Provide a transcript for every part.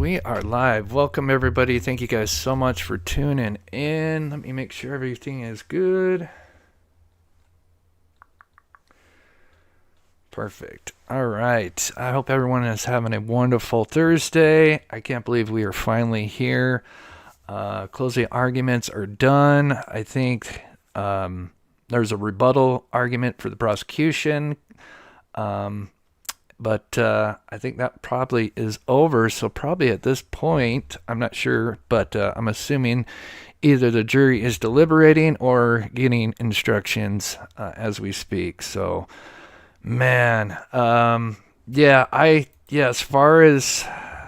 We are live. Welcome, everybody. Thank you guys so much for tuning in. Let me make sure everything is good. Perfect. All right. I hope everyone is having a wonderful Thursday. I can't believe we are finally here. Closing arguments are done. I think there's a rebuttal argument for the prosecution. But I think that probably is over. So probably at this point, I'm not sure, but I'm assuming either the jury is deliberating or getting instructions as we speak. So, man, as far as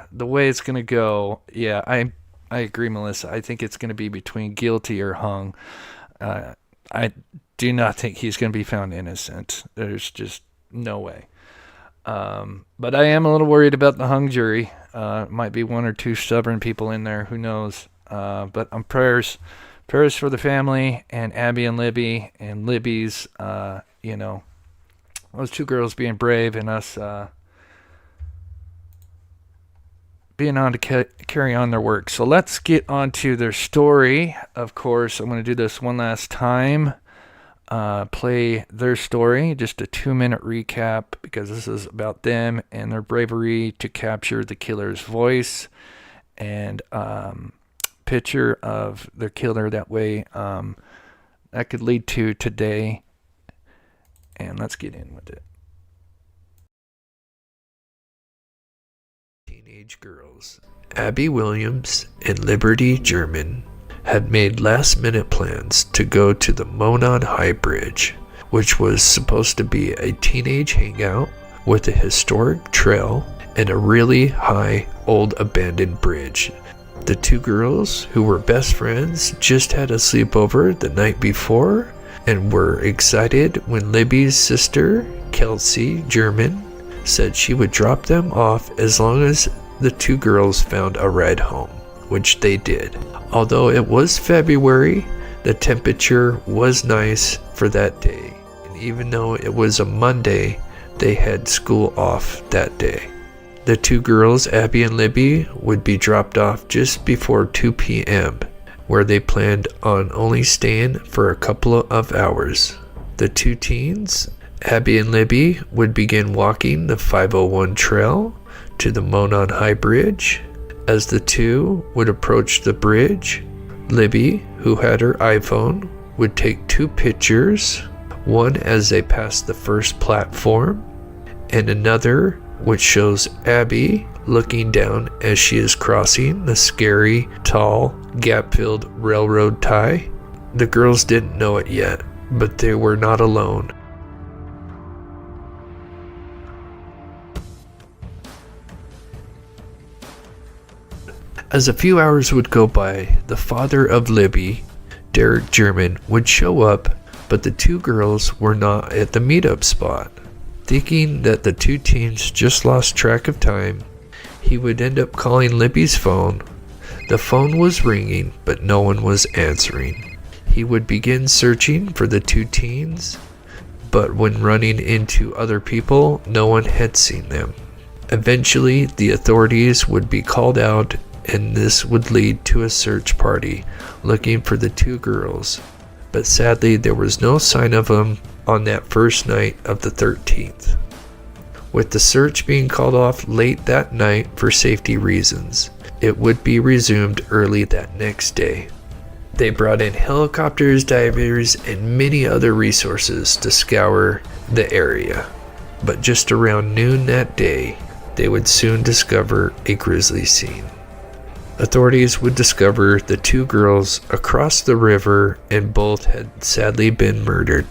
the way it's going to go, I agree, Melissa. I think it's going to be between guilty or hung. I do not think he's going to be found innocent. There's just no way. But I am a little worried about the hung jury. Might be one or two stubborn people in there. Who knows? But prayers for the family and Abby and Libby and Libby's, those two girls being brave and us, being on to carry on their work. So let's get on to their story. Of course, I'm going to do this one last time. Play their story, just a 2-minute recap, because this is about them and their bravery to capture the killer's voice and picture of the killer. That way that could lead to today. And let's get in with it. Teenage girls Abby Williams and Liberty German had made last-minute plans to go to the Monon High Bridge, which was supposed to be a teenage hangout with a historic trail and a really high old abandoned bridge. The two girls, who were best friends, just had a sleepover the night before and were excited when Libby's sister, Kelsey German, said she would drop them off as long as the two girls found a ride home, which they did. Although it was February, the temperature was nice for that day, and even though it was a Monday, they had school off that day. The two girls, Abby and Libby, would be dropped off just before 2 p.m., where they planned on only staying for a couple of hours. The two teens, Abby and Libby, would begin walking the 501 trail to the Monon High Bridge. As the two would approach the bridge, Libby, who had her iPhone, would take 2 pictures, one as they passed the first platform, and another which shows Abby looking down as she is crossing the scary, tall, gap-filled railroad tie. The girls didn't know it yet, but they were not alone. As a few hours would go by, the father of Libby, Derek German, would show up, but the two girls were not at the meetup spot. Thinking that the two teens just lost track of time, he would end up calling Libby's phone. The phone was ringing, but no one was answering. He would begin searching for the two teens, but when running into other people, no one had seen them. Eventually, the authorities would be called out, and this would lead to a search party looking for the two girls, but sadly there was no sign of them on that first night of the 13th. With the search being called off late that night for safety reasons, it would be resumed early that next day. They brought in helicopters, divers, and many other resources to scour the area, but just around noon that day, they would soon discover a grisly scene. Authorities would discover the two girls across the river, and both had sadly been murdered.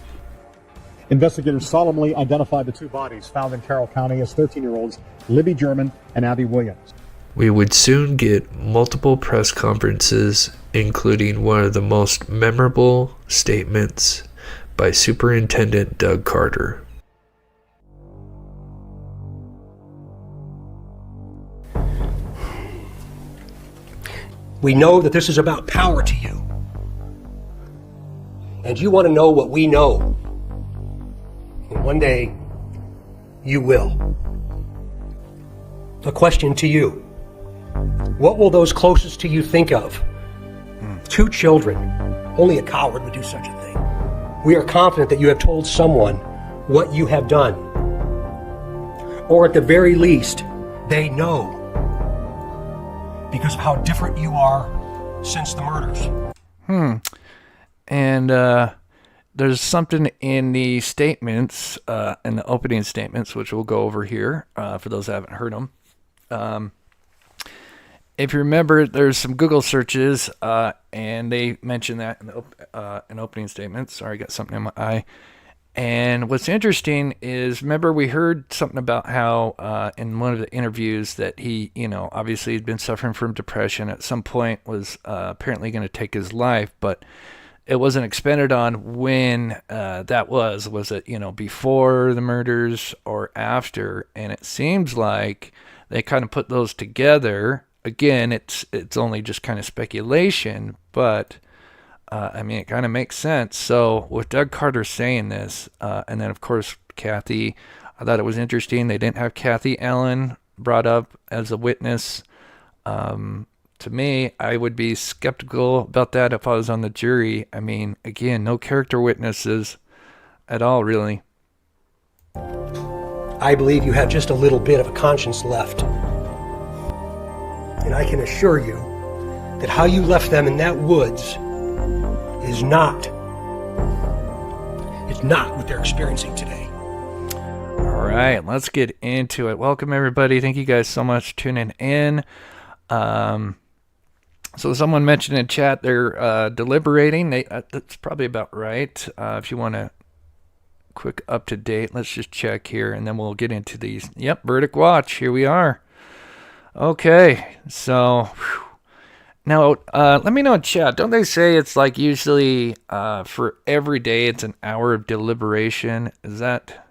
Investigators solemnly identified the two bodies found in Carroll County as 13-year-olds Libby German and Abby Williams. We would soon get multiple press conferences, including one of the most memorable statements by Superintendent Doug Carter. We know that this is about power to you. And you want to know what we know. And one day, you will. A question to you. What will those closest to you think of? 2 children. Only a coward would do such a thing. We are confident that you have told someone what you have done. Or at the very least, they know. Because of how different you are since the murders. And there's something in the statements, in the opening statements, which we'll go over here for those that haven't heard them. If you remember, there's some Google searches, and they mentioned that in the opening statements. Sorry, I got something in my eye. And what's interesting is, remember, we heard something about how in one of the interviews that he, obviously had been suffering from depression. At some point was apparently going to take his life, but it wasn't expanded on when that was. Was it, before the murders or after? And it seems like they kind of put those together. Again, it's only just kind of speculation, but it kind of makes sense. So with Doug Carter saying this, and then of course Kathy, I thought it was interesting. They didn't have Kathy Allen brought up as a witness. To me, I would be skeptical about that if I was on the jury. Again, no character witnesses at all, really. I believe you have just a little bit of a conscience left. And I can assure you that how you left them in that woods is not what they're experiencing today. All right, let's get into it. Welcome, everybody. Thank you guys so much for tuning in. So someone mentioned in chat they're deliberating. That's probably about right. If you want a quick up-to-date, let's just check here, and then we'll get into these. Yep, verdict watch. Here we are. Okay, so now let me know in chat. Don't they say it's like usually for every day it's an hour of deliberation? Is that?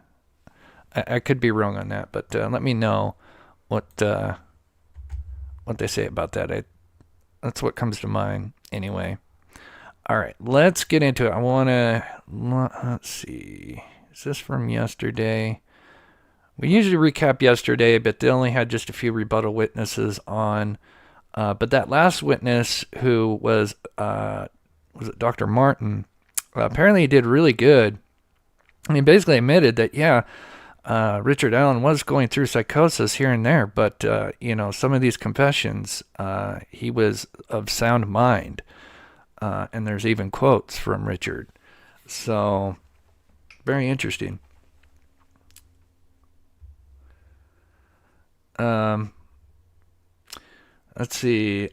I could be wrong on that, but let me know what they say about that. That's what comes to mind anyway. All right, let's get into it. Let's see. Is this from yesterday? We usually recap yesterday, but they only had just a few rebuttal witnesses on. But that last witness, who was it Dr. Martin, apparently he did really good. Basically admitted that, Richard Allen was going through psychosis here and there, but, some of these confessions, he was of sound mind. And there's even quotes from Richard. So, very interesting. Let's see.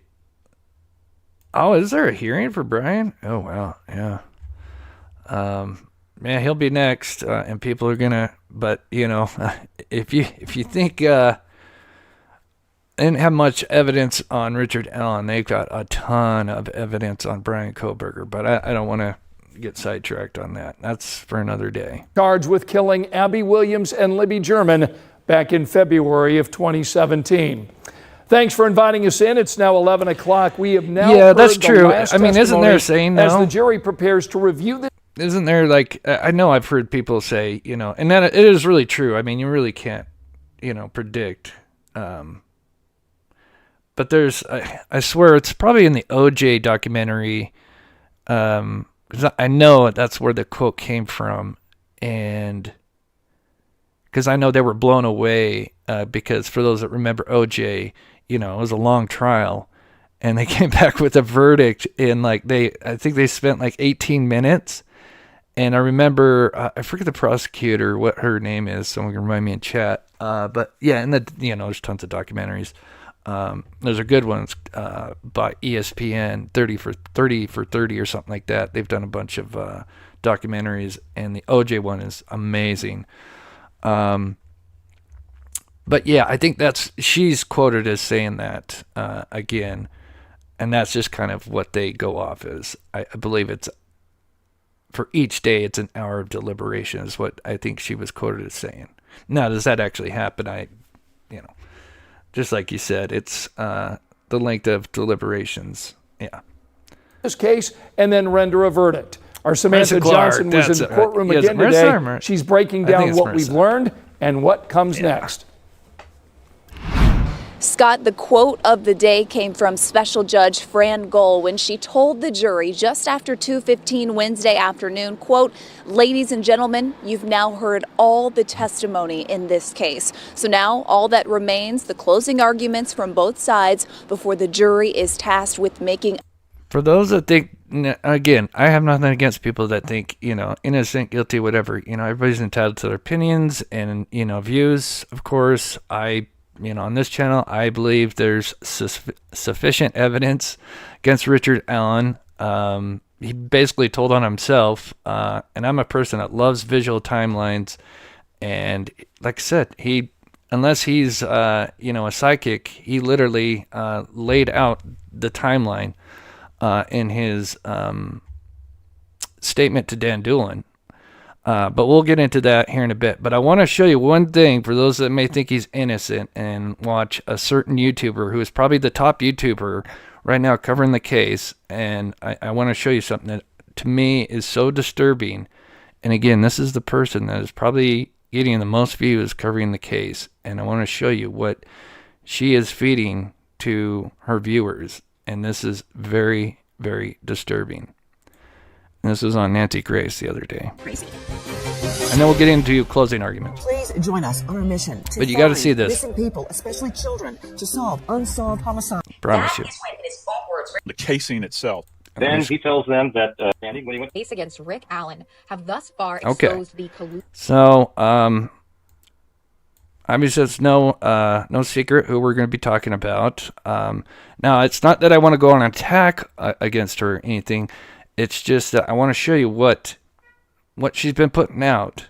Oh, is there a hearing for Brian? Oh, wow. Yeah. He'll be next, and people are gonna, but if you think, they didn't have much evidence on Richard Allen. They've got a ton of evidence on Brian Kohberger, but I don't want to get sidetracked on that. That's for another day. Charged with killing Abby Williams and Libby German back in February of 2017. Thanks for inviting us in. It's now 11 o'clock. We have now heard that's the true. last Isn't there a saying now? as the jury prepares to review the... Isn't there, I know I've heard people say, and that it is really true. You really can't, predict. But there's, I swear, it's probably in the OJ documentary, because I know that's where the quote came from, and because I know they were blown away, because for those that remember OJ, it was a long trial, and they came back with a verdict in I think they spent 18 minutes. And I remember, I forget the prosecutor, what her name is, someone can remind me in chat. But yeah, and there's tons of documentaries. There's a good one by ESPN, 30 for 30 or something like that. They've done a bunch of documentaries, and the OJ one is amazing. But yeah, I think she's quoted as saying that again, and that's just kind of what they go off as. I believe it's for each day, it's an hour of deliberation is what I think she was quoted as saying. Now, does that actually happen? Just like you said, it's the length of deliberations. Yeah. This case and then render a verdict. Our Samantha Johnson was in the courtroom again today. She's breaking down what we've learned and what comes next. Scott, the quote of the day came from Special Judge Fran Gull when she told the jury just after 2:15 Wednesday afternoon, quote, "Ladies and gentlemen, you've now heard all the testimony in this case. So now all that remains, the closing arguments from both sides before the jury is tasked with making." For those that think, again, I have nothing against people that think, innocent, guilty, whatever. Everybody's entitled to their opinions and, views. Of course, on this channel, I believe there's sufficient evidence against Richard Allen. He basically told on himself, and I'm a person that loves visual timelines. And like I said, unless he's, a psychic, he literally laid out the timeline in his statement to Dan Doolin. But we'll get into that here in a bit. But I want to show you one thing for those that may think he's innocent and watch a certain YouTuber who is probably the top YouTuber right now covering the case. And I want to show you something that to me is so disturbing. And again, this is the person that is probably getting the most views covering the case. And I want to show you what she is feeding to her viewers. And this is very, very disturbing. And this was on Nancy Grace the other day. Crazy. And then we'll get into closing arguments. Please join us on our mission to But you got to find see this. missing people, especially children, to solve unsolved homicide. Promise you. The casing itself. Then he tells them that Sandy, when he went Case against Rick Allen have thus far exposed the collusion. So, obviously it's no secret who we're going to be talking about. Now, it's not that I want to go on an attack against her or anything. It's just that I want to show you what she's been putting out.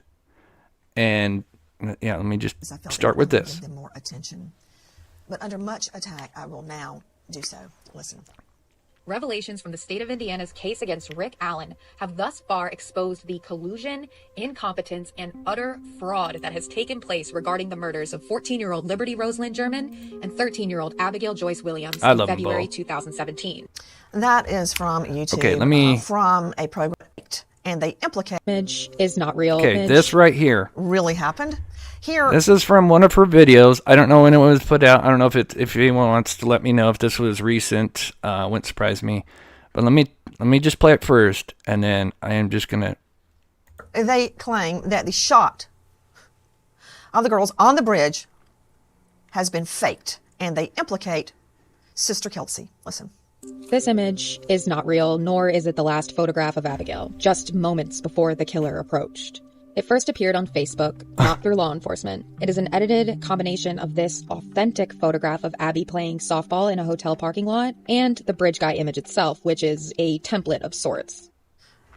And let me just start with this. Give them more attention. But under much attack, I will now do so. Listen. Revelations from the state of Indiana's case against Rick Allen have thus far exposed the collusion, incompetence, and utter fraud that has taken place regarding the murders of 14-year-old Liberty Rosalind German and 13-year-old Abigail Joyce Williams in February 2017. That is from YouTube. Okay, let me... from a program, and they implicate... Image is not real. Okay, this right here. Really happened? Here... This is from one of her videos. I don't know when it was put out. I don't know if anyone wants to let me know if this was recent. Wouldn't surprise me. But let me just play it first, and then I am just going to... They claim that the shot of the girls on the bridge has been faked, and they implicate Sister Kelsey. Listen. This image is not real, nor is it the last photograph of Abigail, just moments before the killer approached. It first appeared on Facebook, not through law enforcement. It is an edited combination of this authentic photograph of Abby playing softball in a hotel parking lot and the bridge guy image itself, which is a template of sorts.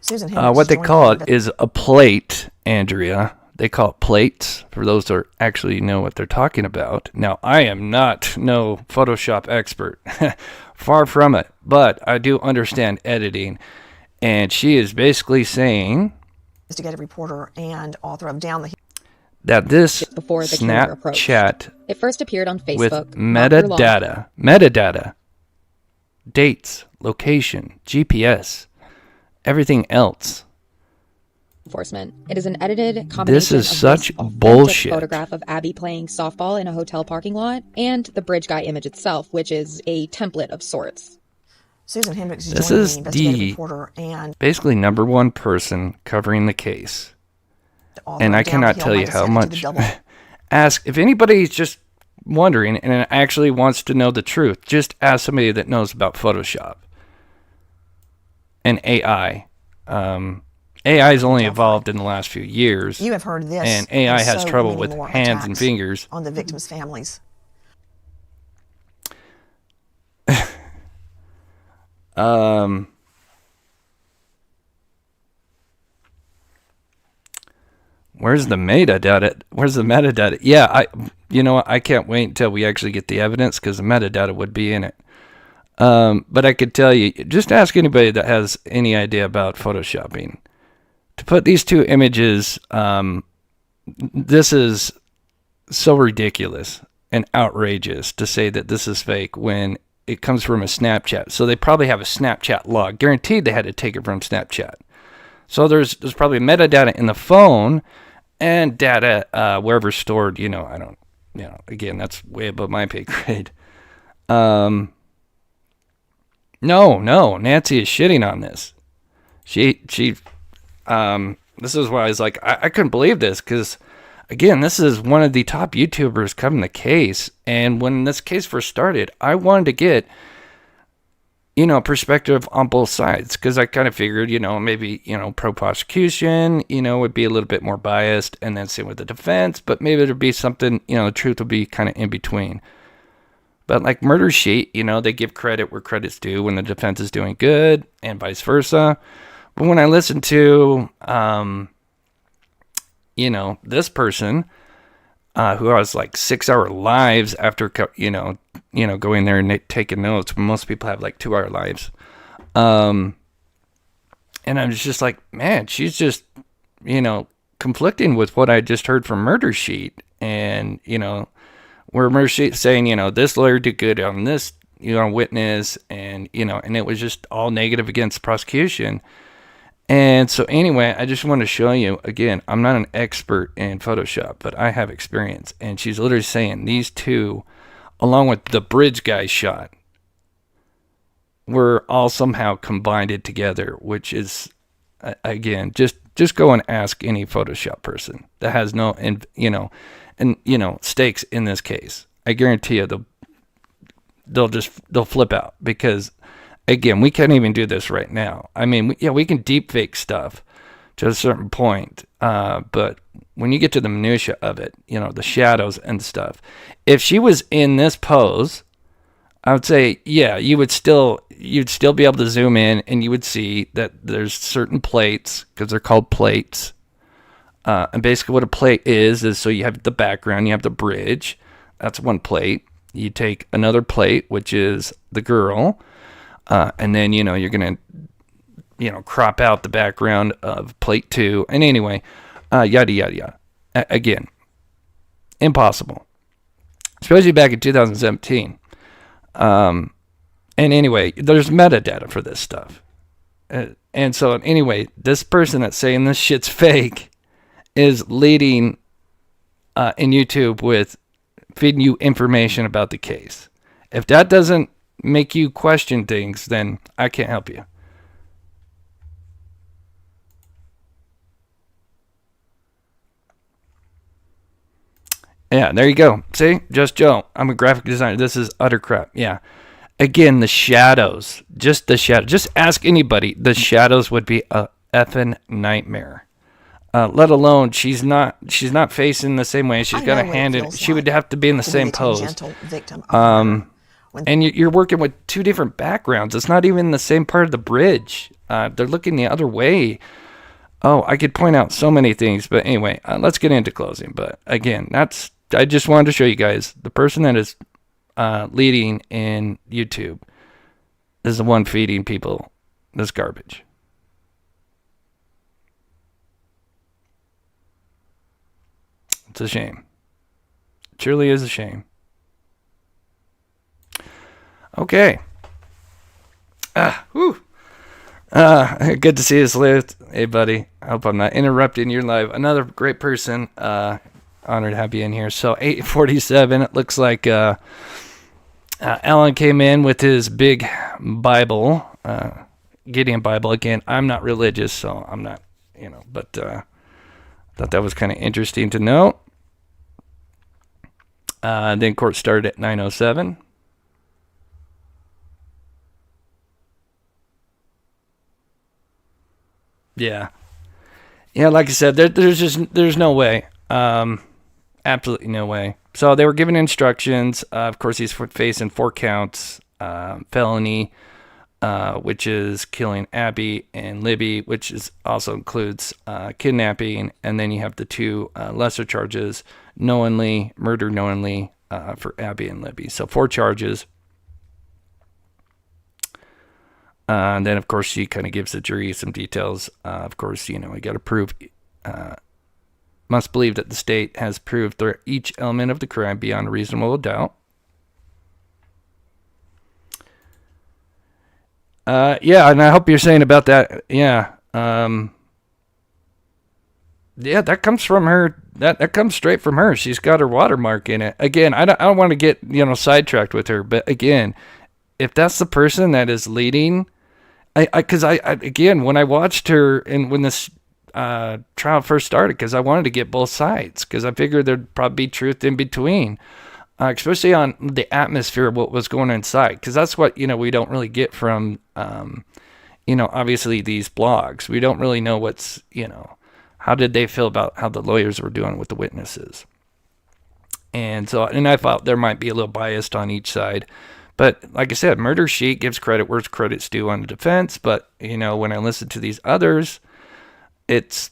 What they call it is a plate, Andrea. They call it plates, for those that actually know what they're talking about. Now, I am not no Photoshop expert. Far from it. But I do understand editing. And she is basically saying... investigative reporter and author of Down the Hill. That this before the Snapchat it first appeared on Facebook with metadata, dates, location, GPS, everything else. Enforcement. It is an edited combination this is of such this bullshit. Photograph of Abby playing softball in a hotel parking lot and the bridge guy image itself, which is a template of sorts. Susan Hendricks is this joining is the investigative the reporter and basically number one person covering the case. And I cannot tell you how much. Ask if anybody's just wondering and actually wants to know the truth. Just ask somebody that knows about Photoshop and AI. AI has only evolved in the last few years. You have heard this. And AI has so trouble many with more hands and attacks fingers. on the victims' families. Where's the metadata? Where's the metadata? Yeah, I can't wait until we actually get the evidence because the metadata would be in it. But I could tell you, just ask anybody that has any idea about photoshopping. To put these two images, this is so ridiculous and outrageous to say that this is fake when it comes from a Snapchat. So they probably have a Snapchat log. Guaranteed they had to take it from Snapchat. So there's probably metadata in the phone and data wherever stored, again, that's way above my pay grade. No, Nancy is shitting on this. This is why I was like, I couldn't believe this, because, again, this is one of the top YouTubers covering the case, and when this case first started, I wanted to get, perspective on both sides, because I kind of figured, maybe, pro-prosecution, would be a little bit more biased, and then same with the defense, but maybe there'd be something, the truth would be kind of in between. But like Murder Sheet, they give credit where credit's due when the defense is doing good, and vice versa. But when I listen to, this person, who has like 6-hour lives after, going there and taking notes. Most people have like 2-hour lives. And I was just like, man, she's just, conflicting with what I just heard from Murder Sheet. And, where Murder Sheet saying, this lawyer did good on this, witness. And, and it was just all negative against prosecution. And so anyway, I just want to show you, again, I'm not an expert in Photoshop, but I have experience. And she's literally saying these two, along with the bridge guy shot, were all somehow combined together, which is, again, just go and ask any Photoshop person that has no, stakes in this case. I guarantee you they'll flip out, because, again, we can't even do this right now. I mean, we can deep fake stuff to a certain point, but when you get to the minutia of it, the shadows and stuff, if she was in this pose, I would say, yeah, you'd still be able to zoom in, and you would see that there's certain plates, because they're called plates. And basically what a plate is so you have the background, you have the bridge. That's one plate. You take another plate, which is the girl, and then, you're going to, crop out the background of plate 2. And anyway, yada, yada, yada. Again, impossible. Especially back in 2017. And anyway, there's metadata for this stuff. And so anyway, this person that's saying this shit's fake is leading in YouTube with feeding you information about the case. If that doesn't make you question things, then I can't help you. Yeah, there you go. See? Just Joe. I'm a graphic designer. This is utter crap. Yeah. Again, the shadows. Just the shadow. Just ask anybody. The shadows would be a effing nightmare. Let alone she's not facing the same way. She's got a hand in. She would have to be in the same pose. And you're working with two different backgrounds. It's not even the same part of the bridge. They're looking the other way. Oh, I could point out so many things. But anyway, let's get into closing. But again, I just wanted to show you guys the person that is leading in YouTube is the one feeding people this garbage. It's a shame. It truly is a shame. Okay. Good to see you, Sleuth. Hey, buddy. I hope I'm not interrupting your live. Another great person. Honored to have you in here. So 8:47. It looks like Alan came in with his big Bible, Gideon Bible. Again, I'm not religious, so I'm not, but thought that was kind of interesting to know. Then court started at 9:07. Yeah, like I said, there's no way, absolutely no way. So they were given instructions. Of course, he's facing 4 counts, felony, which is killing Abby and Libby, which also includes kidnapping, and then you have the 2 lesser charges, murder knowingly for Abby and Libby. So 4 charges. And then, of course, she kind of gives the jury some details. Of course, we got to prove, must believe that the state has proved each element of the crime beyond a reasonable doubt. Yeah, and I hope you're saying about that. Yeah. Yeah, that comes from her. That comes straight from her. She's got her watermark in it. Again, I don't want to get sidetracked with her, but again, if that's the person that is leading, because I again, when I watched her and when this trial first started, because I wanted to get both sides, because I figured there'd probably be truth in between, especially on the atmosphere of what was going on inside, because that's what we don't really get from obviously these blogs. We don't really know what's how did they feel about how the lawyers were doing with the witnesses, and I thought there might be a little biased on each side. But like I said, Murder Sheet gives credit where credit's due on the defense. But, when I listen to these others, it's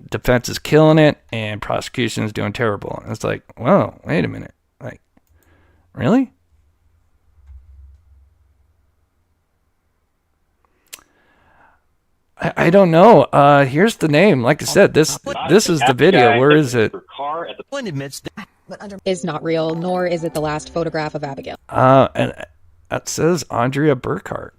defense is killing it and prosecution is doing terrible. And it's like, whoa, wait a minute. Like, really? I don't know. Here's the name. Like I said, this is the video. Where is it? One admits that Is not real, nor is it the last photograph of Abigail. And that says Andrea Burkhart.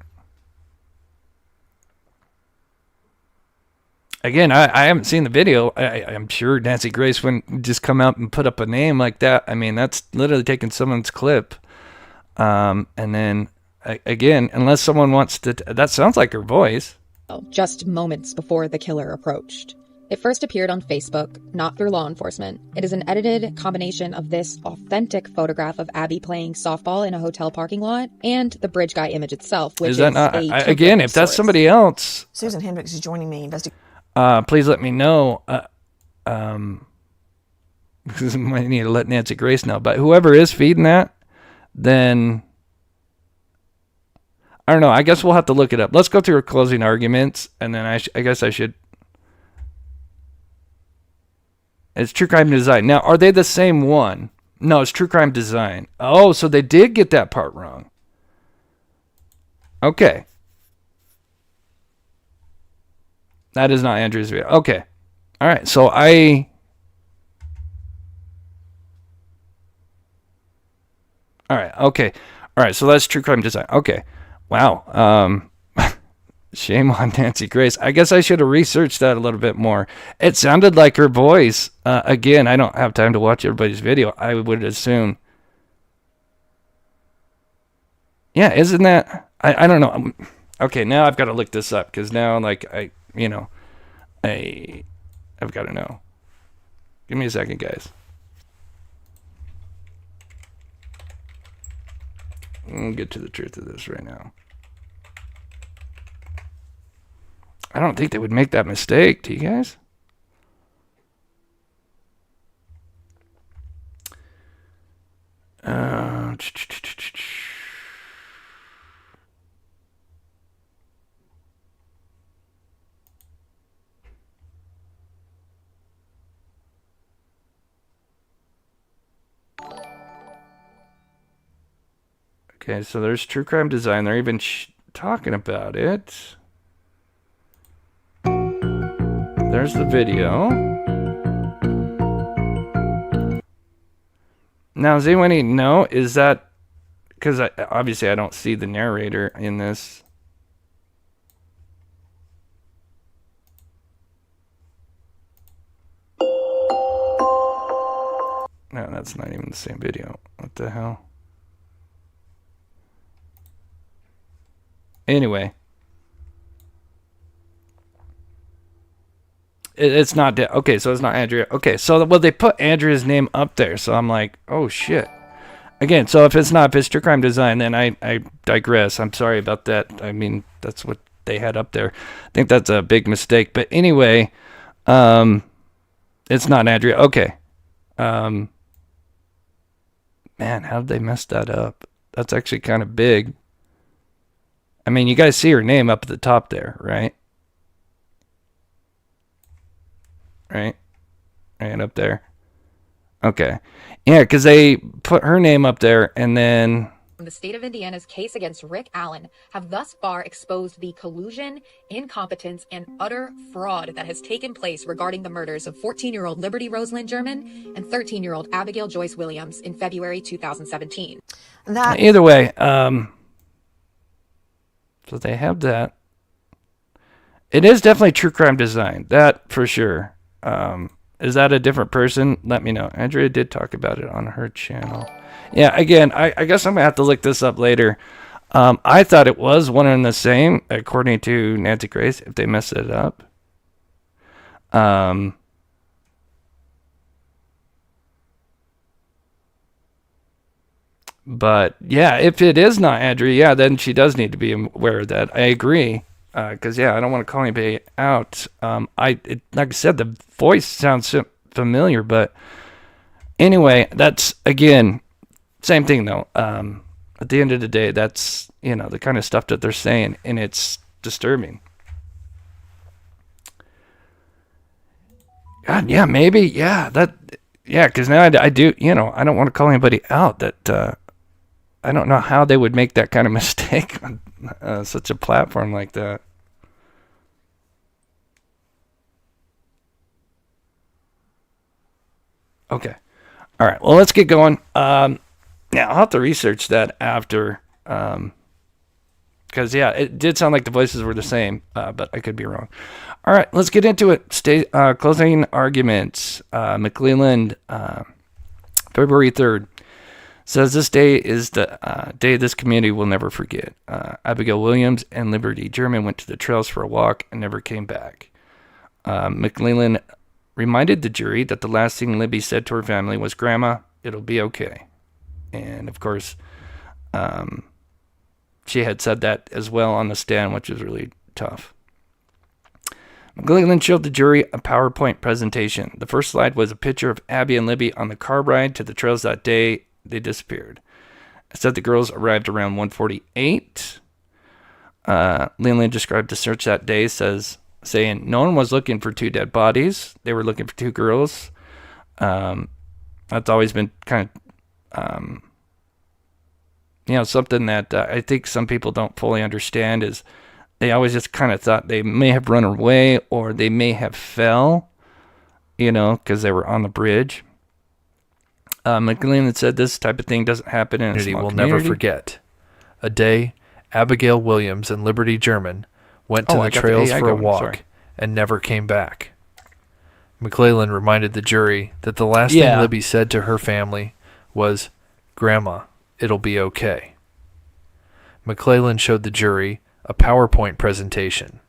Again, I haven't seen the video. I'm sure Nancy Grace wouldn't just come out and put up a name like that. I mean, that's literally taking someone's clip. And then, again, unless someone wants to... That sounds like her voice. Just moments before the killer approached. It first appeared on Facebook, not through law enforcement. It is an edited combination of this authentic photograph of Abby playing softball in a hotel parking lot and the bridge guy image itself, which is that not... again, if that's somebody else... Susan Hendricks is joining me. Please let me know. Because I might need to let Nancy Grace know. But whoever is feeding that, then... I don't know. I guess we'll have to look it up. Let's go through her closing arguments, and then I guess I should... It's True Crime Design. Now, are they the same one? No, it's True Crime Design. Oh, so they did get that part wrong. Okay. That is not Andrew's video. Okay. All right. So All right. Okay. All right. So that's True Crime Design. Okay. Wow. Shame on Nancy Grace. I guess I should have researched that a little bit more. It sounded like her voice. Again, I don't have time to watch everybody's video. I would assume. Yeah, isn't that... I don't know. Okay, now I've got to look this up because now, like, I've got to know. Give me a second, guys. I'll get to the truth of this right now. I don't think they would make that mistake. Do you guys? Okay, so there's True Crime Design. They're even talking about it. There's the video. Now, does anyone know? Is that... Because obviously I don't see the narrator in this. No, that's not even the same video. What the hell? Anyway. It's not... Okay, so it's not Andrea. Okay, so well, they put Andrea's name up there. So I'm like, oh, shit. Again, so if it's True Crime Design, then I digress. I'm sorry about that. I mean, that's what they had up there. I think that's a big mistake. But anyway, it's not Andrea. Okay. Man, how did they mess that up? That's actually kind of big. I mean, you guys see her name up at the top there, right? Right up there. Okay. Yeah, because they put her name up there and then... The state of Indiana's case against Rick Allen have thus far exposed the collusion, incompetence, and utter fraud that has taken place regarding the murders of 14-year-old Liberty Rosalind German and 13-year-old Abigail Joyce Williams in February 2017. Either way, so they have that. It is definitely True Crime Design, that for sure. Is that a different person? Let me know. Andrea did talk about it on her channel. Yeah, again, I guess I'm going to have to look this up later. I thought it was one and the same, according to Nancy Grace, if they messed it up. But yeah, if it is not Andrea, yeah, then she does need to be aware of that. I agree. Because yeah, I don't want to call anybody out. Like I said, the voice sounds familiar, but anyway, that's again same thing though. At the end of the day, that's the kind of stuff that they're saying, and it's disturbing. God, yeah, maybe, yeah, because now I do, I don't want to call anybody out that. I don't know how they would make that kind of mistake on such a platform like that. Okay. All right. Well, let's get going. Now, I'll have to research that after. Because, yeah, it did sound like the voices were the same, but I could be wrong. All right. Let's get into it. Closing arguments. McClelland, February 3rd. Says this day is the day this community will never forget. Abigail Williams and Liberty German went to the trails for a walk and never came back. McClelland reminded the jury that the last thing Libby said to her family was, "Grandma, it'll be okay." And of course, she had said that as well on the stand, which was really tough. McClelland showed the jury a PowerPoint presentation. The first slide was a picture of Abby and Libby on the car ride to the trails that day. They disappeared. It said the girls arrived around 1:48. Leland described the search that day saying no one was looking for two dead bodies. They were looking for two girls. That's always been kind of, something that I think some people don't fully understand is they always just kind of thought they may have run away or they may have fell, because they were on the bridge. McClelland said this type of thing doesn't happen in a small community. Will never forget. A day, Abigail Williams and Liberty German went to the trails for a walk and never came back. McClelland reminded the jury that the last thing Libby said to her family was, "Grandma, it'll be okay." McClelland showed the jury a PowerPoint presentation.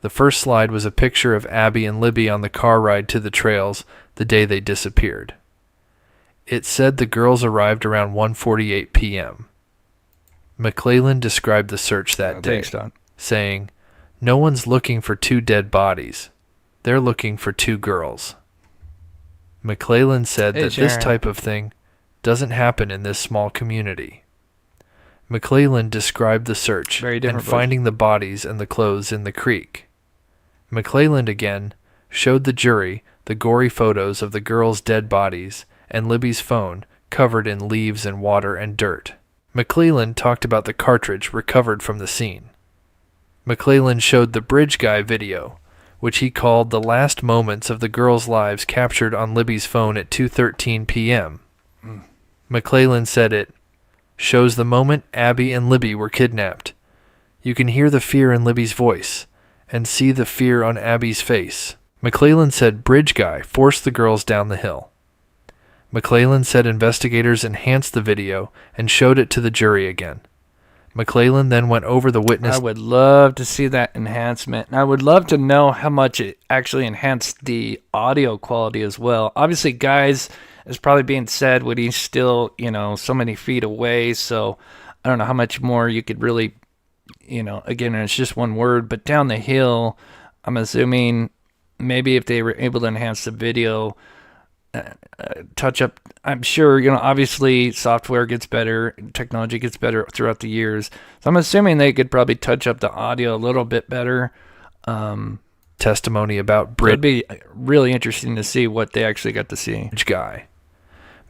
The first slide was a picture of Abby and Libby on the car ride to the trails the day they disappeared. It said the girls arrived around 1:48 p.m. McClelland described the search that day, saying, "No one's looking for two dead bodies. They're looking for two girls." McClelland said that this type of thing doesn't happen in this small community. McClelland described the search and finding the bodies and the clothes in the creek. McClelland again showed the jury the gory photos of the girls' dead bodies and Libby's phone covered in leaves and water and dirt. McClelland talked about the cartridge recovered from the scene. McClelland showed the bridge guy video, which he called the last moments of the girls' lives captured on Libby's phone at 2:13 p.m. McClelland said it shows the moment Abby and Libby were kidnapped. You can hear the fear in Libby's voice and see the fear on Abby's face. McClelland said bridge guy forced the girls down the hill. McClelland said investigators enhanced the video and showed it to the jury again. McClelland then went over the witness. I would love to see that enhancement. And I would love to know how much it actually enhanced the audio quality as well. Obviously, guys, is probably being said when he's still, so many feet away. So I don't know how much more you could really, again, it's just one word. But down the hill, I'm assuming maybe if they were able to enhance the video, touch up, I'm sure, obviously software gets better, technology gets better throughout the years. So I'm assuming they could probably touch up the audio a little bit better. Testimony about It'd be really interesting to see what they actually got to see. Bridge guy.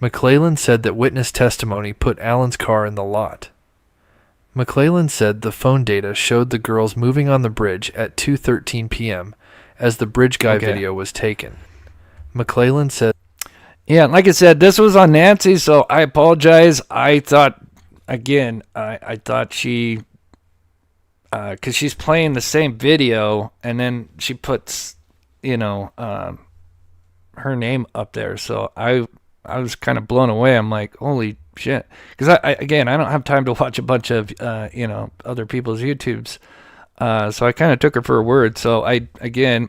McClelland said that witness testimony put Alan's car in the lot. McClelland said the phone data showed the girls moving on the bridge at 2:13 p.m. as the bridge guy video was taken. McClelland said, yeah, like I said, this was on Nancy, so I apologize. I thought, again, I thought she, because she's playing the same video, and then she puts, her name up there. So I was kind of blown away. I'm like, holy shit. Because I don't have time to watch a bunch of, other people's YouTubes. So I kind of took her for her word. So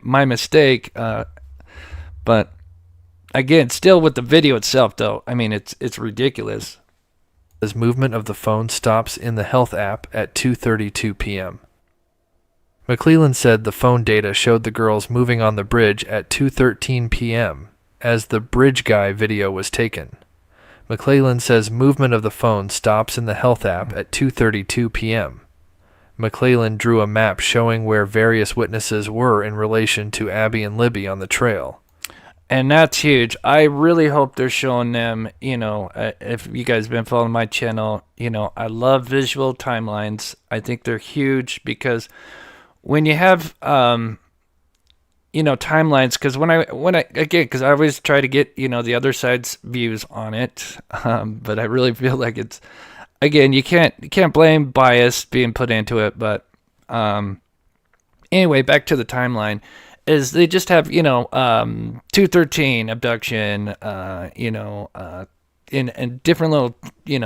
my mistake. But again, still with the video itself, though, I mean, it's ridiculous. As movement of the phone stops in the health app at 2:32 p.m. McClellan said the phone data showed the girls moving on the bridge at 2:13 p.m. as the bridge guy video was taken. McClellan says movement of the phone stops in the health app at 2:32 p.m. McClellan drew a map showing where various witnesses were in relation to Abby and Libby on the trail. And that's huge. I really hope they're showing them, if you guys have been following my channel, I love visual timelines. I think they're huge because when you have, timelines, because because I always try to get, the other side's views on it. But I really feel like it's, again, you can't blame bias being put into it. But anyway, back to the timeline. Is they just have 213 abduction in different little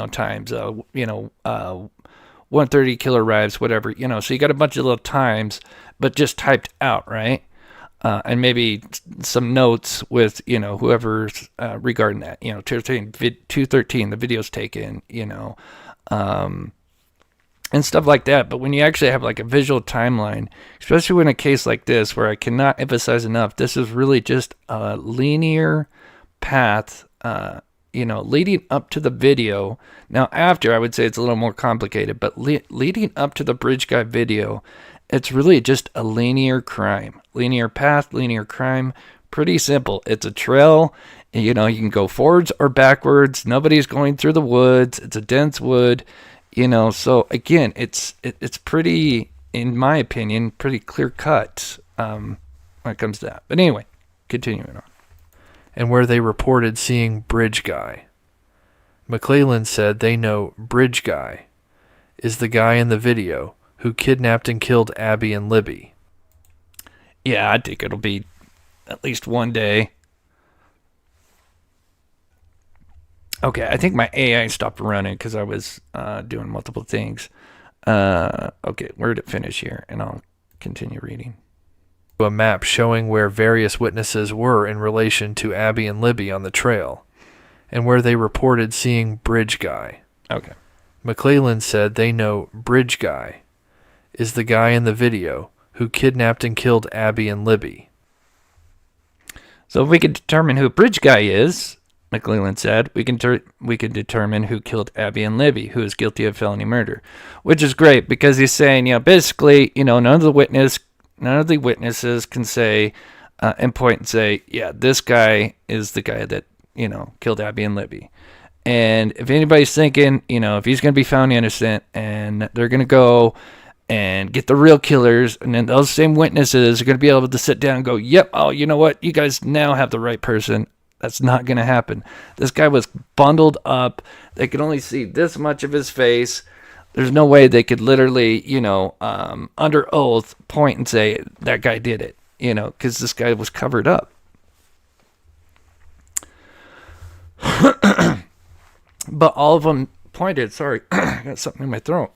times 130 killer arrives, whatever, so you got a bunch of little times but just typed out, right? And maybe some notes with whoever's regarding that, 213 the video's taken, and stuff like that. But when you actually have like a visual timeline, especially in a case like this where I cannot emphasize enough, this is really just a linear path, leading up to the video. Now after, I would say it's a little more complicated, but leading up to the bridge guy video, it's really just a linear crime, linear path, linear crime. Pretty simple. It's a trail. You can go forwards or backwards. Nobody's going through the woods. It's a dense wood. So again, it's pretty, in my opinion, pretty clear cut when it comes to that. But anyway, continuing on. And where they reported seeing Bridge Guy. McClellan said they know Bridge Guy is the guy in the video who kidnapped and killed Abby and Libby. Yeah, I think it'll be at least one day. Okay, I think my AI stopped running because I was doing multiple things. Okay, where did it finish here? And I'll continue reading. A map showing where various witnesses were in relation to Abby and Libby on the trail, and where they reported seeing Bridge Guy. Okay. McClellan said they know Bridge Guy is the guy in the video who kidnapped and killed Abby and Libby. So if we can determine who Bridge Guy is, McClellan said, we can determine who killed Abby and Libby, who is guilty of felony murder, which is great because he's saying, basically, none of the witnesses can say and point and say, yeah, this guy is the guy that killed Abby and Libby. And if anybody's thinking, if he's going to be found innocent and they're going to go and get the real killers, and then those same witnesses are going to be able to sit down and go, yep, oh, you know what, you guys now have the right person. That's not going to happen. This guy was bundled up. They could only see this much of his face. There's no way they could literally, under oath, point and say, that guy did it, because this guy was covered up. But all of them pointed, sorry, I got something in my throat.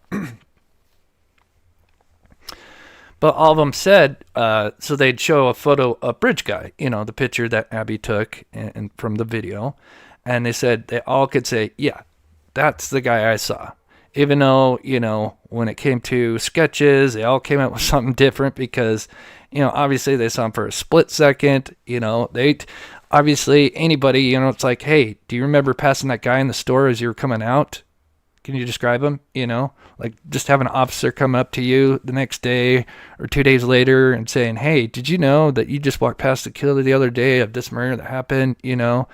But all of them said, so they'd show a photo of Bridge Guy, the picture that Abby took and from the video. And they said they all could say, yeah, that's the guy I saw. Even though, when it came to sketches, they all came out with something different because, obviously they saw him for a split second. They obviously anybody, it's like, hey, do you remember passing that guy in the store as you were coming out? Can you describe him? Like just have an officer come up to you the next day or 2 days later and saying, hey, did you know that you just walked past the killer the other day of this murder that happened? And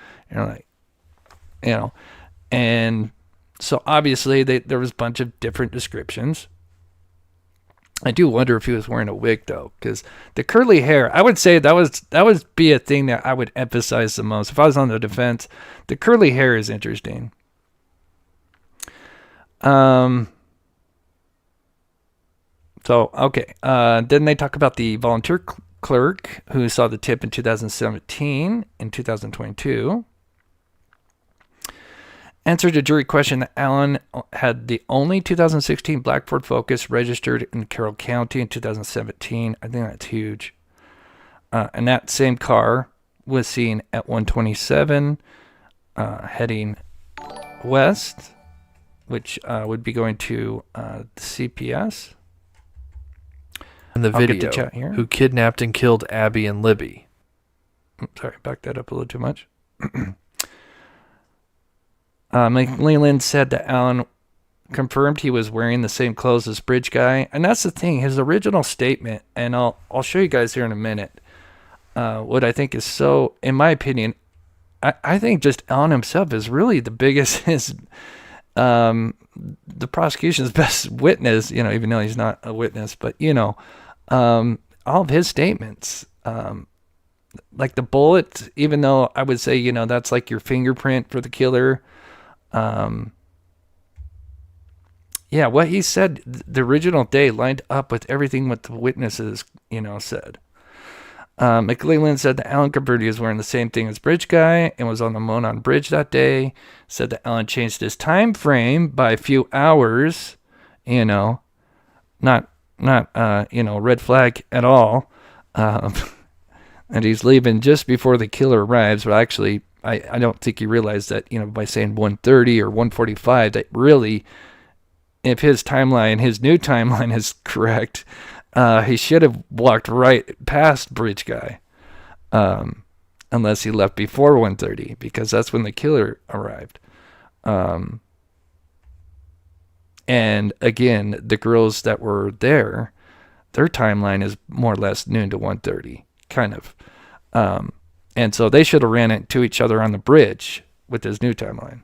so obviously there was a bunch of different descriptions. I do wonder if he was wearing a wig though, because the curly hair, I would say that would be a thing that I would emphasize the most. If I was on the defense, the curly hair is interesting. So, okay. Then they talk about the volunteer clerk who saw the tip in 2017 and 2022 answered a jury question that Allen had the only 2016 black Ford Focus registered in Carroll County in 2017. I think that's huge. And that same car was seen at 127 heading west, which would be going to the CPS. In the I'll get video, to chat here. who kidnapped and killed Abby and Libby. Sorry, back that up a little too much. McLeland said that Allen confirmed he was wearing the same clothes as Bridge Guy. And that's the thing, his original statement, and I'll show you guys here in a minute, what I think is so, in my opinion, I think just Allen himself is really the biggest, the prosecution's best witness, even though he's not a witness, but, all of his statements, like the bullet, even though I would say, that's like your fingerprint for the killer. What he said the original day lined up with everything what the witnesses, said. McLeland said that Allen confirmed he was wearing the same thing as Bridge Guy and was on the Monon Bridge that day. Said that Allen changed his time frame by a few hours, not red flag at all. And he's leaving just before the killer arrives, but actually I don't think he realized that, by saying 1:30 or 1:45, that really, if his new timeline is correct, he should have walked right past Bridge Guy, unless he left before 1:30, because that's when the killer arrived. And again, the girls that were there, their timeline is more or less noon to 1:30, kind of. And so they should have ran into each other on the bridge with his new timeline.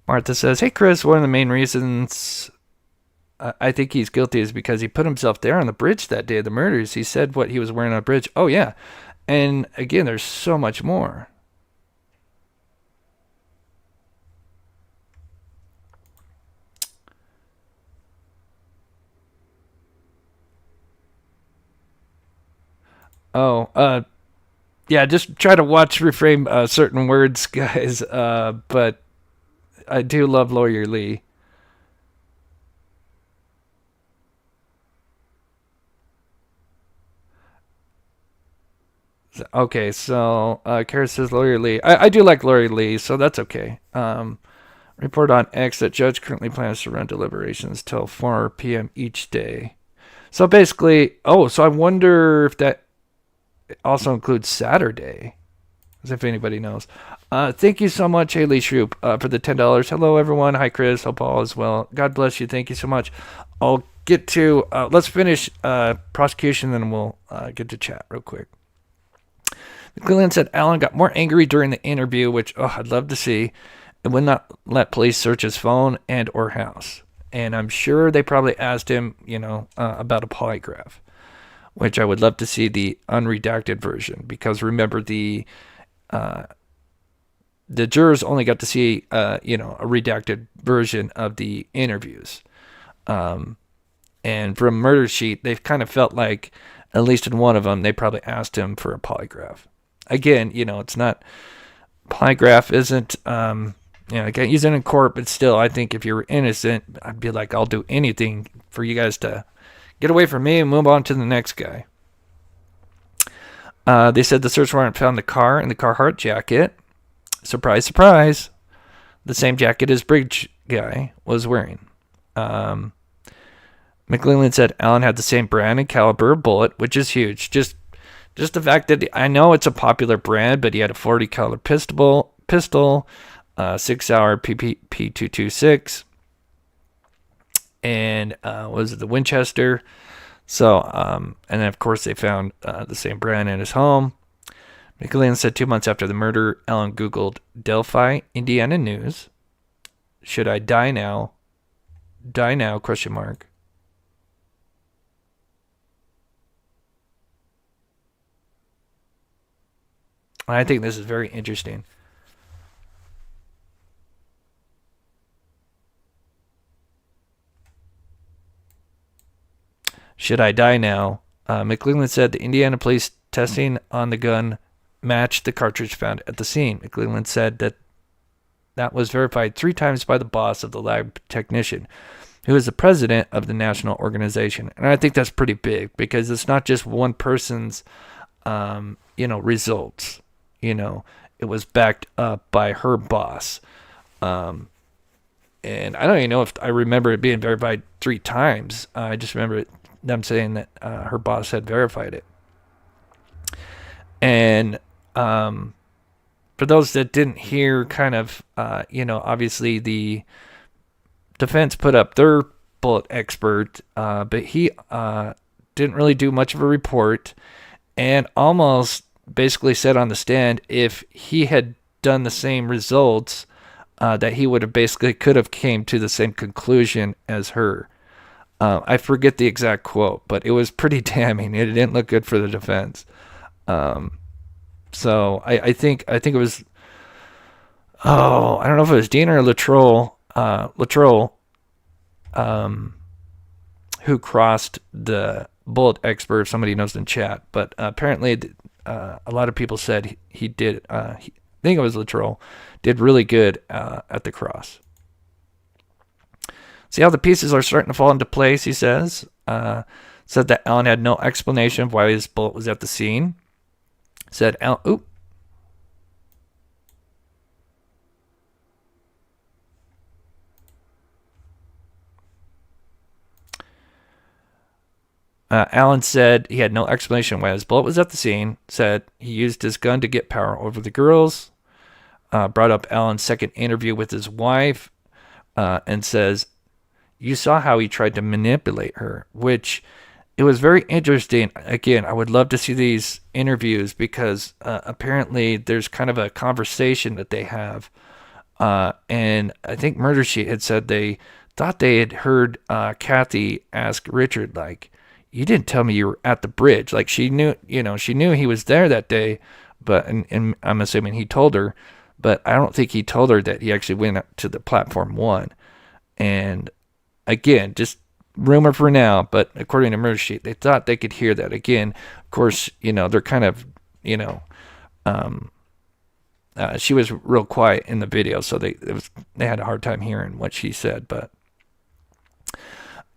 Martha says, hey, Chris, one of the main reasons I think he's guilty is because he put himself there on the bridge that day of the murders. He said what he was wearing on the bridge. Oh, yeah. And again, there's so much more. Just try to reframe certain words, guys. But I do love Lawyer Lee. Okay, so Kara says Lawyer Lee. I do like Lawyer Lee, so that's okay. Report on X that judge currently plans to run deliberations till 4 p.m. each day. So basically, so I wonder if that also includes Saturday, as if anybody knows. Thank you so much, Haley Shroop, for the $10. Hello, everyone. Hi, Chris. Hope all is well. God bless you. Thank you so much. I'll get to, let's finish prosecution, then we'll get to chat real quick. McClellan said Allen got more angry during the interview, which I'd love to see, and would not let police search his phone and or house. And I'm sure they probably asked him, about a polygraph, which I would love to see the unredacted version, because remember the jurors only got to see a redacted version of the interviews. And from Murder Sheet, they've kind of felt like, at least in one of them, they probably asked him for a polygraph. Again, it's not, polygraph isn't, I can't use it in court, but still, I think if you're innocent, I'd be like, I'll do anything for you guys to get away from me and move on to the next guy. They said the search warrant found the car and the Carhartt jacket. Surprise, surprise. The same jacket as Bridge Guy was wearing. McLeland said Allen had the same brand and caliber of bullet, which is huge. Just the fact that I know it's a popular brand, but he had a .40 caliber pistol, 6-hour P226, and was it the Winchester? So, and then of course they found the same brand in his home. McLean said 2 months after the murder, Allen Googled Delphi, Indiana news. Should I die now? Die now, question mark. I think this is very interesting. Should I die now? McClelland said the Indiana police testing on the gun matched the cartridge found at the scene. McClelland said that was verified 3 times by the boss of the lab technician, who is the president of the national organization. And I think that's pretty big because it's not just one person's, results. It was backed up by her boss. And I don't even know if I remember it being verified 3 times. I just remember them saying that her boss had verified it. And for those that didn't hear, kind of, obviously the defense put up their bullet expert, but he didn't really do much of a report and almost basically said on the stand if he had done the same results, that he would have basically could have came to the same conclusion as her. I forget the exact quote, but it was pretty damning. It didn't look good for the defense. So I think it was, I don't know if it was Dean or Latrell, who crossed the bullet expert, if somebody knows in chat, but apparently a lot of people said he did, I think it was Latrell, did really good at the cross. See how the pieces are starting to fall into place, he says. Said that Allen had no explanation of why his bullet was at the scene. Said Allen, Allen said he had no explanation why his bullet was at the scene. Said he used his gun to get power over the girls. Brought up Allen's second interview with his wife, and says, you saw how he tried to manipulate her, which it was very interesting. Again, I would love to see these interviews because apparently there's kind of a conversation that they have. And I think Murder Sheet had said they thought they had heard Kathy ask Richard, like, you didn't tell me you were at the bridge. Like she knew he was there that day, but, and I'm assuming he told her, but I don't think he told her that he actually went up to the platform 1. And again, just rumor for now, but according to Murder Sheet, they thought they could hear that. Again, of course, they're kind of, she was real quiet in the video, so they had a hard time hearing what she said. But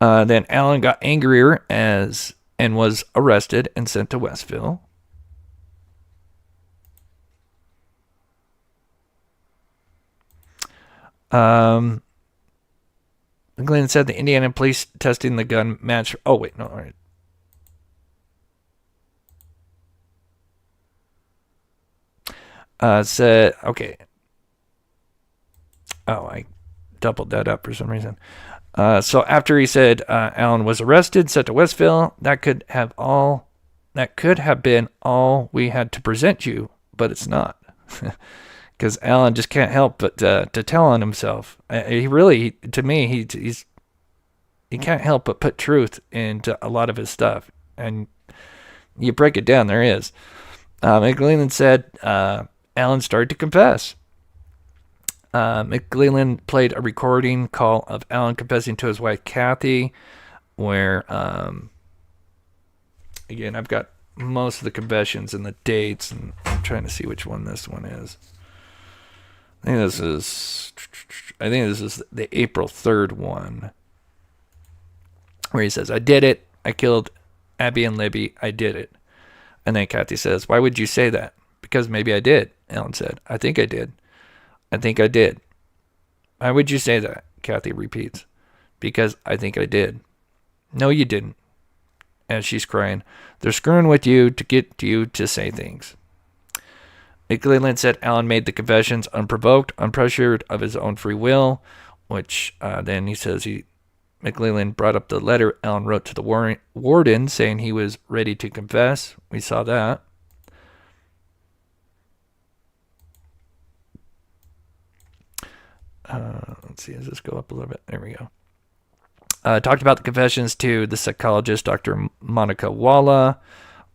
then Allen got angrier and was arrested and sent to Westville. Glenn said the Indiana police testing the gun matched. Oh, wait, no, all right. Said, okay. Oh, I doubled that up for some reason. So after he said Allen was arrested, sent to Westville, that could have been all we had to present you, but it's not. Because Allen just can't help but to tell on himself. He really, to me, he can't help but put truth into a lot of his stuff. And you break it down, there is. McClelland said Allen started to confess. McClelland played a recording call of Allen confessing to his wife, Kathy, where, again, I've got most of the confessions and the dates, and I'm trying to see which one this one is. I think this is the April 3rd one, where he says, I did it. I killed Abby and Libby. I did it. And then Kathy says, why would you say that? Because maybe I did. Allen said, I think I did. I think I did. Why would you say that? Kathy repeats. Because I think I did. No, you didn't. As she's crying, they're screwing with you to get you to say things. McClelland said Allen made the confessions unprovoked, unpressured, of his own free will, which then he says McClelland brought up the letter Allen wrote to the warden saying he was ready to confess. We saw that. Let's see, does this go up a little bit? There we go. Talked about the confessions to the psychologist, Dr. Monica Walla.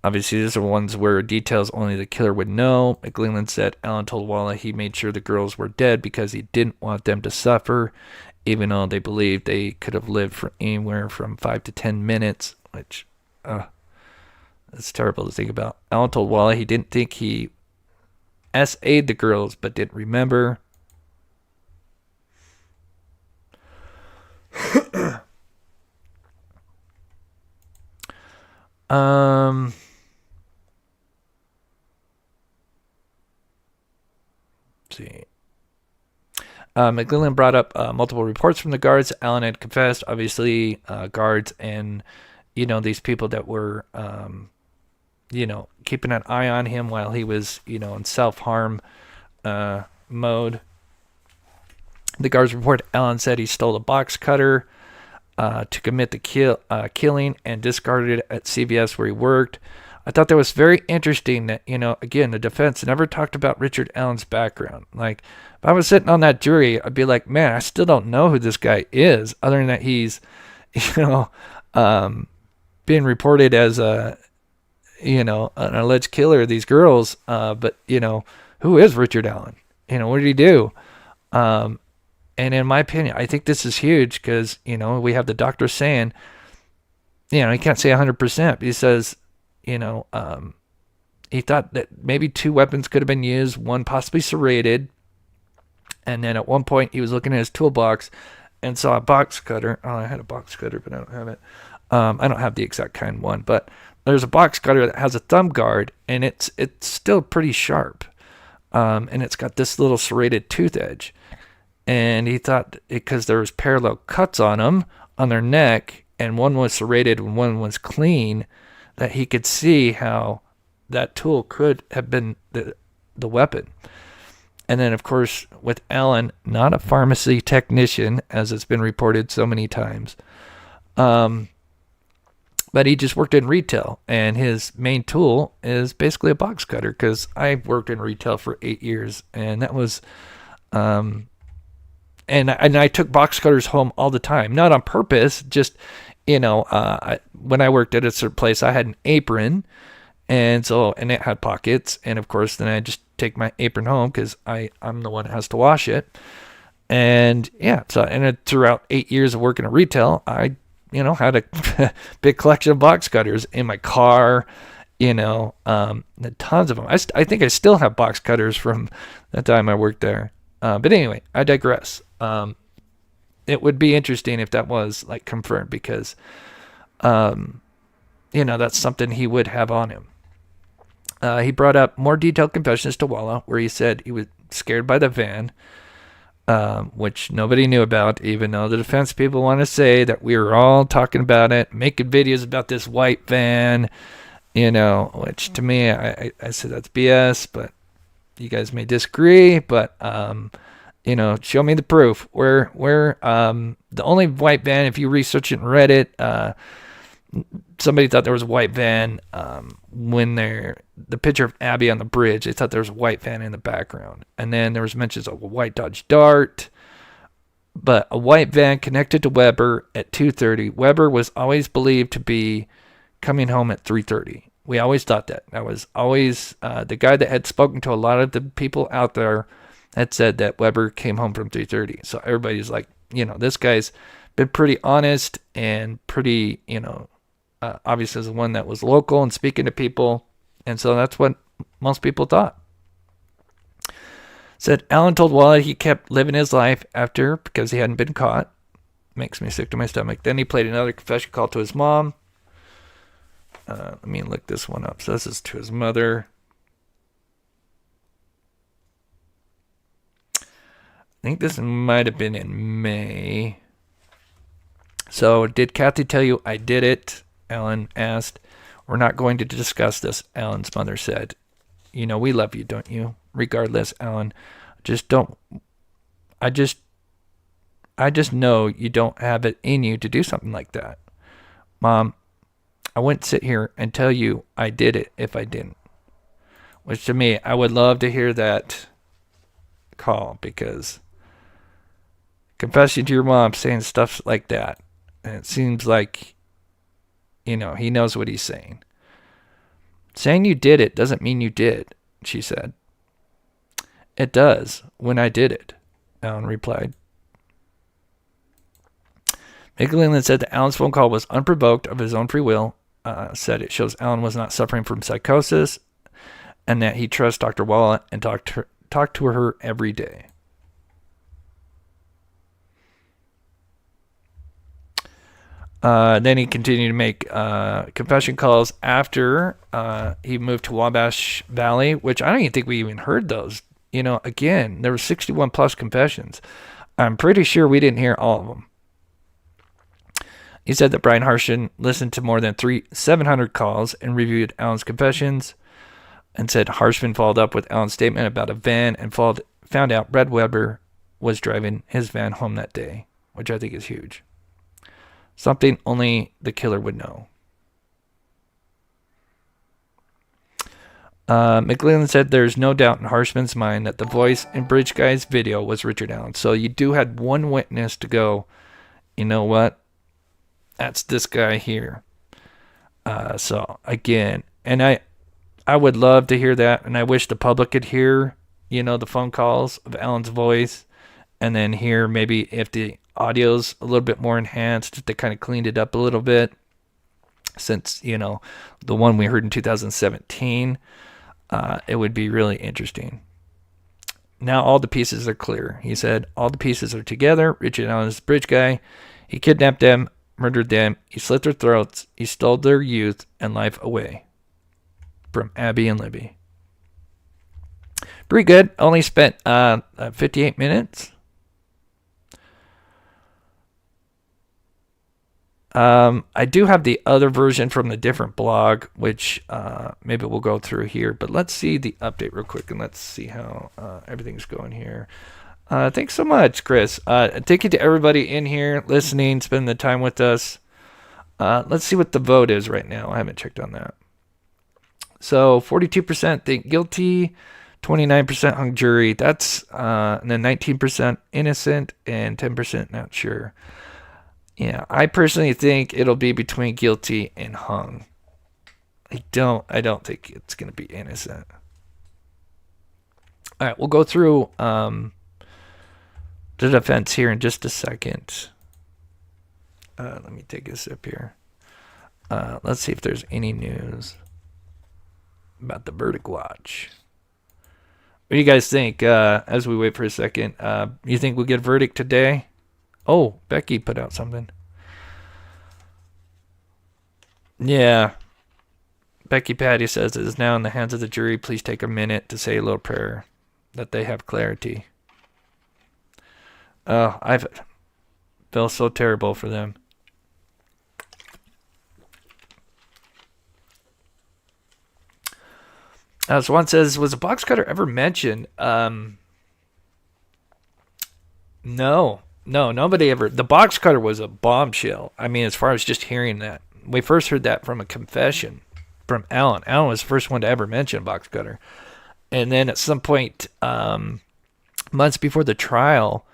Obviously, these are ones where details only the killer would know. McClelland said Allen told Walla he made sure the girls were dead because he didn't want them to suffer, even though they believed they could have lived for anywhere from 5 to 10 minutes. which it's terrible to think about. Alan told Wally he didn't think he SA'd the girls, but didn't remember. Let's see. McGlynn brought up multiple reports from the guards. Alan had confessed, obviously, guards and, these people that were, keeping an eye on him while he was, in self-harm mode. The guards report Alan said he stole a box cutter to commit the killing and discarded it at CVS where he worked. I thought that was very interesting that, again, the defense never talked about Richard Allen's background. Like, if I was sitting on that jury, I'd be like, man, I still don't know who this guy is, other than that he's, being reported as an alleged killer of these girls. But, who is Richard Allen? What did he do? And in my opinion, I think this is huge because, we have the doctor saying, he can't say 100%, but he says, he thought that maybe 2 weapons could have been used, one possibly serrated. And then at one point he was looking at his toolbox and saw a box cutter. Oh, I had a box cutter, but I don't have it. I don't have the exact kind one, but there's a box cutter that has a thumb guard and it's still pretty sharp. And it's got this little serrated tooth edge. And he thought because there was parallel cuts on them on their neck and one was serrated and one was clean, that he could see how that tool could have been the weapon. And then, of course, with Allen, not a pharmacy technician, as it's been reported so many times, but he just worked in retail, and his main tool is basically a box cutter, because I worked in retail for 8 years, and that was... and I took box cutters home all the time, not on purpose, just... when I worked at a certain place, I had an apron, and it had pockets, and of course, then I just take my apron home because I'm the one that has to wash it, and throughout 8 years of working at retail, I had a big collection of box cutters in my car, tons of them. I think I still have box cutters from the time I worked there, but anyway, I digress. It would be interesting if that was like confirmed because, that's something he would have on him. He brought up more detailed confessions to Walla where he said he was scared by the van, which nobody knew about, even though the defense people want to say that we were all talking about it, making videos about this white van, which to me, I said that's BS, but you guys may disagree, but, show me the proof. We're the only white van, if you research it and read it, somebody thought there was a white van when the picture of Abby on the bridge, they thought there was a white van in the background. And then there was mentions of a white Dodge Dart, but a white van connected to Weber at 2:30. Weber was always believed to be coming home at 3:30. We always thought that. That was always the guy that had spoken to a lot of the people out there had said that Weber came home from 3:30. So everybody's like, this guy's been pretty honest and pretty, obviously as the one that was local and speaking to people. And so that's what most people thought. Said Alan told Wally he kept living his life after because he hadn't been caught. Makes me sick to my stomach. Then he played another confession call to his mom. Let me look this one up. So this is to his mother. I think this might have been in May. So, did Kathy tell you I did it? Alan asked. We're not going to discuss this, Alan's mother said. We love you, don't you? Regardless, Alan, I just know you don't have it in you to do something like that. Mom, I wouldn't sit here and tell you I did it if I didn't. Which to me, I would love to hear that call, because confessing to your mom, saying stuff like that, and it seems like, he knows what he's saying. Saying you did it doesn't mean you did, she said. It does, when I did it, Alan replied. McLeland said that Alan's phone call was unprovoked of his own free will. Said it shows Alan was not suffering from psychosis, and that he trusts Dr. Wallet and talked to her every day. Then he continued to make confession calls after he moved to Wabash Valley, which I don't even think we even heard those. You know, again, there were 61 plus confessions. I'm pretty sure we didn't hear all of them. He said that Brian Harshen listened to more than 700 calls and reviewed Alan's confessions, and said Harshman followed up with Alan's statement about a van and found out Brad Weber was driving his van home that day, which I think is huge. Something only the killer would know. McLeland said there's no doubt in Harshman's mind that the voice in Bridge Guy's video was Richard Allen. So you do have one witness to go, you know what? That's this guy here. So again, and I would love to hear that, and I wish the public could hear, you know, the phone calls of Alan's voice, and then hear maybe if the audio's a little bit more enhanced, if they kind of cleaned it up a little bit, since, you know, the one we heard in 2017, it would be really interesting. Now all the pieces are clear. He said all the pieces are together. Richard Allen is the bridge guy. He kidnapped them, murdered them, he slit their throats, he stole their youth and life away from Abby and Libby. Pretty good. Only spent 58 minutes. I do have the other version from the different blog, which maybe we'll go through here. But let's see the update real quick, and let's see how everything's going here. Thanks so much, Chris. Thank you to everybody in here listening, spending the time with us. Let's see what the vote is right now. I haven't checked on that. So 42% think guilty, 29% hung jury. That's and then 19% innocent and 10% not sure. Yeah, I personally think it'll be between guilty and hung. I don't think it's going to be innocent. All right, we'll go through the defense here in just a second. Let me take a sip here. Let's see if there's any news about the verdict watch. What do you guys think as we wait for a second? You think we'll get a verdict today? Oh, Becky put out something. Yeah. Becky Patty says it is now in the hands of the jury. Please take a minute to say a little prayer that they have clarity. Oh, I feel so terrible for them. So one says, was a box cutter ever mentioned? No, nobody ever. The box cutter was a bombshell. I mean, as far as just hearing that. We first heard that from a confession from Alan. Alan was the first one to ever mention a box cutter. And then at some point, months before the trial,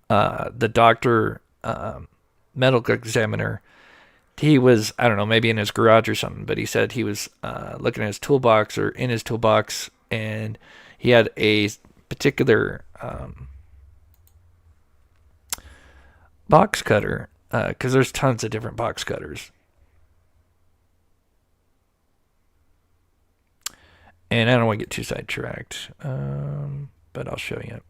the doctor, medical examiner, he was, I don't know, maybe in his garage or something, but he said he was looking at his toolbox or in his toolbox, and he had a particular box cutter, because there's tons of different box cutters. And I don't want to get too sidetracked, but I'll show you.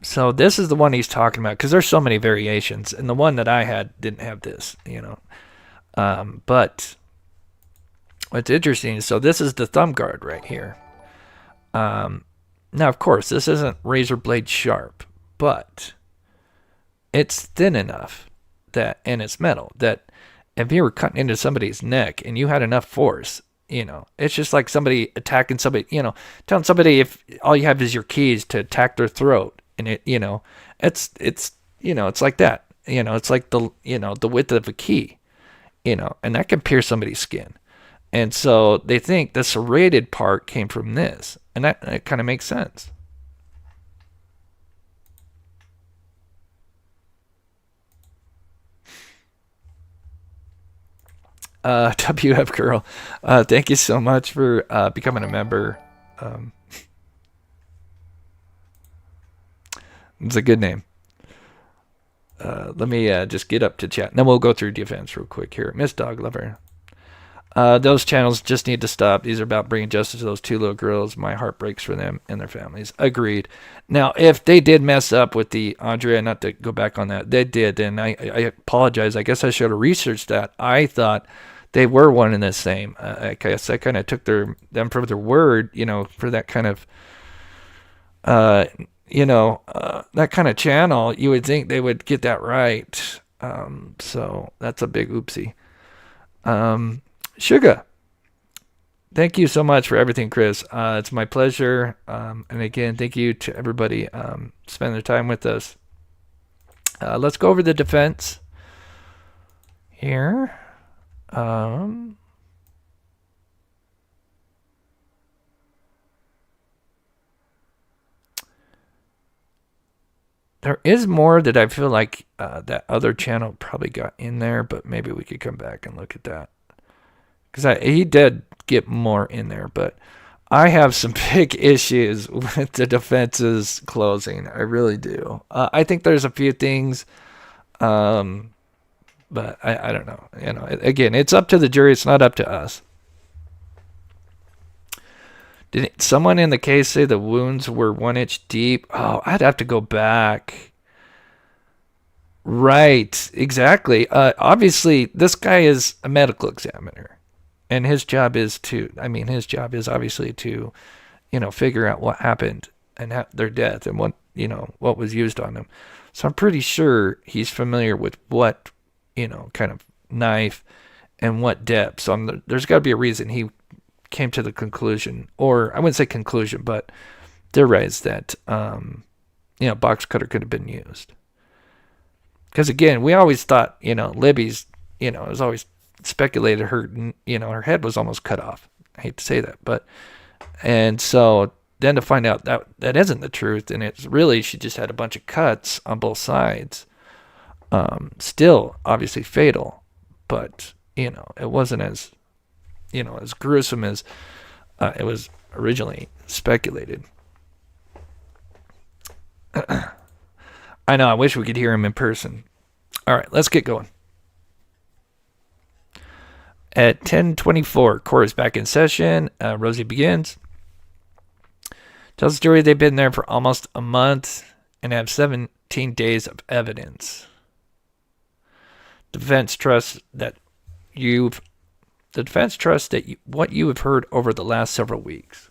So this is the one he's talking about, because there's so many variations, and the one that I had didn't have this, you know. But what's interesting is, so this is the thumb guard right here. Now, of course, this isn't razor blade sharp, but it's thin enough that, and it's metal, that if you were cutting into somebody's neck and you had enough force, you know, it's just like somebody attacking somebody, you know, telling somebody if all you have is your keys to attack their throat, and it, you know, it's, you know, it's like that, you know, it's like the, you know, the width of a key, you know, and that can pierce somebody's skin. And so they think the serrated part came from this, and that kind of makes sense. WF Girl, thank you so much for becoming a member. It's a good name. Let me just get up to chat. And then we'll go through defense real quick here. Miss Dog Lover. Those channels just need to stop. These are about bringing justice to those 2 little girls. My heart breaks for them and their families. Agreed. Now, if they did mess up with the Andrea, not to go back on that, they did, and I apologize. I guess I should have researched that. I thought they were one and the same. I guess I kind of took them for their word, for that kind of, that kind of channel. You would think they would get that right. So that's a big oopsie. Sugar, thank you so much for everything, Chris. It's my pleasure. And again, thank you to everybody spending their time with us. Let's go over the defense here. There is more that I feel like that other channel probably got in there, but maybe we could come back and look at that. Because he did get more in there, but I have some big issues with the defense's closing. I really do. I think there's a few things, but I don't know. Again, it's up to the jury. It's not up to us. Did someone in the case say the wounds were 1 inch deep? Oh, I'd have to go back. Right, exactly. Obviously, this guy is a medical examiner. And his job is obviously to, figure out what happened and their death and what was used on them. So I'm pretty sure he's familiar with what, kind of knife and what depth. So there's got to be a reason he came to the conclusion, or I wouldn't say conclusion, but theorized that, box cutter could have been used. Because again, we always thought, Libby's, it was always speculated her head was almost cut off. I hate to say that, and so then to find out that isn't the truth, and it's really she just had a bunch of cuts on both sides. Still obviously fatal, but it wasn't as as gruesome as it was originally speculated. I know, I wish we could hear him in person. All right, let's get going. At 10:24, court is back in session. Rosie begins. Tells the jury they've been there for almost a month and have 17 days of evidence. Defense trusts that what you have heard over the last several weeks.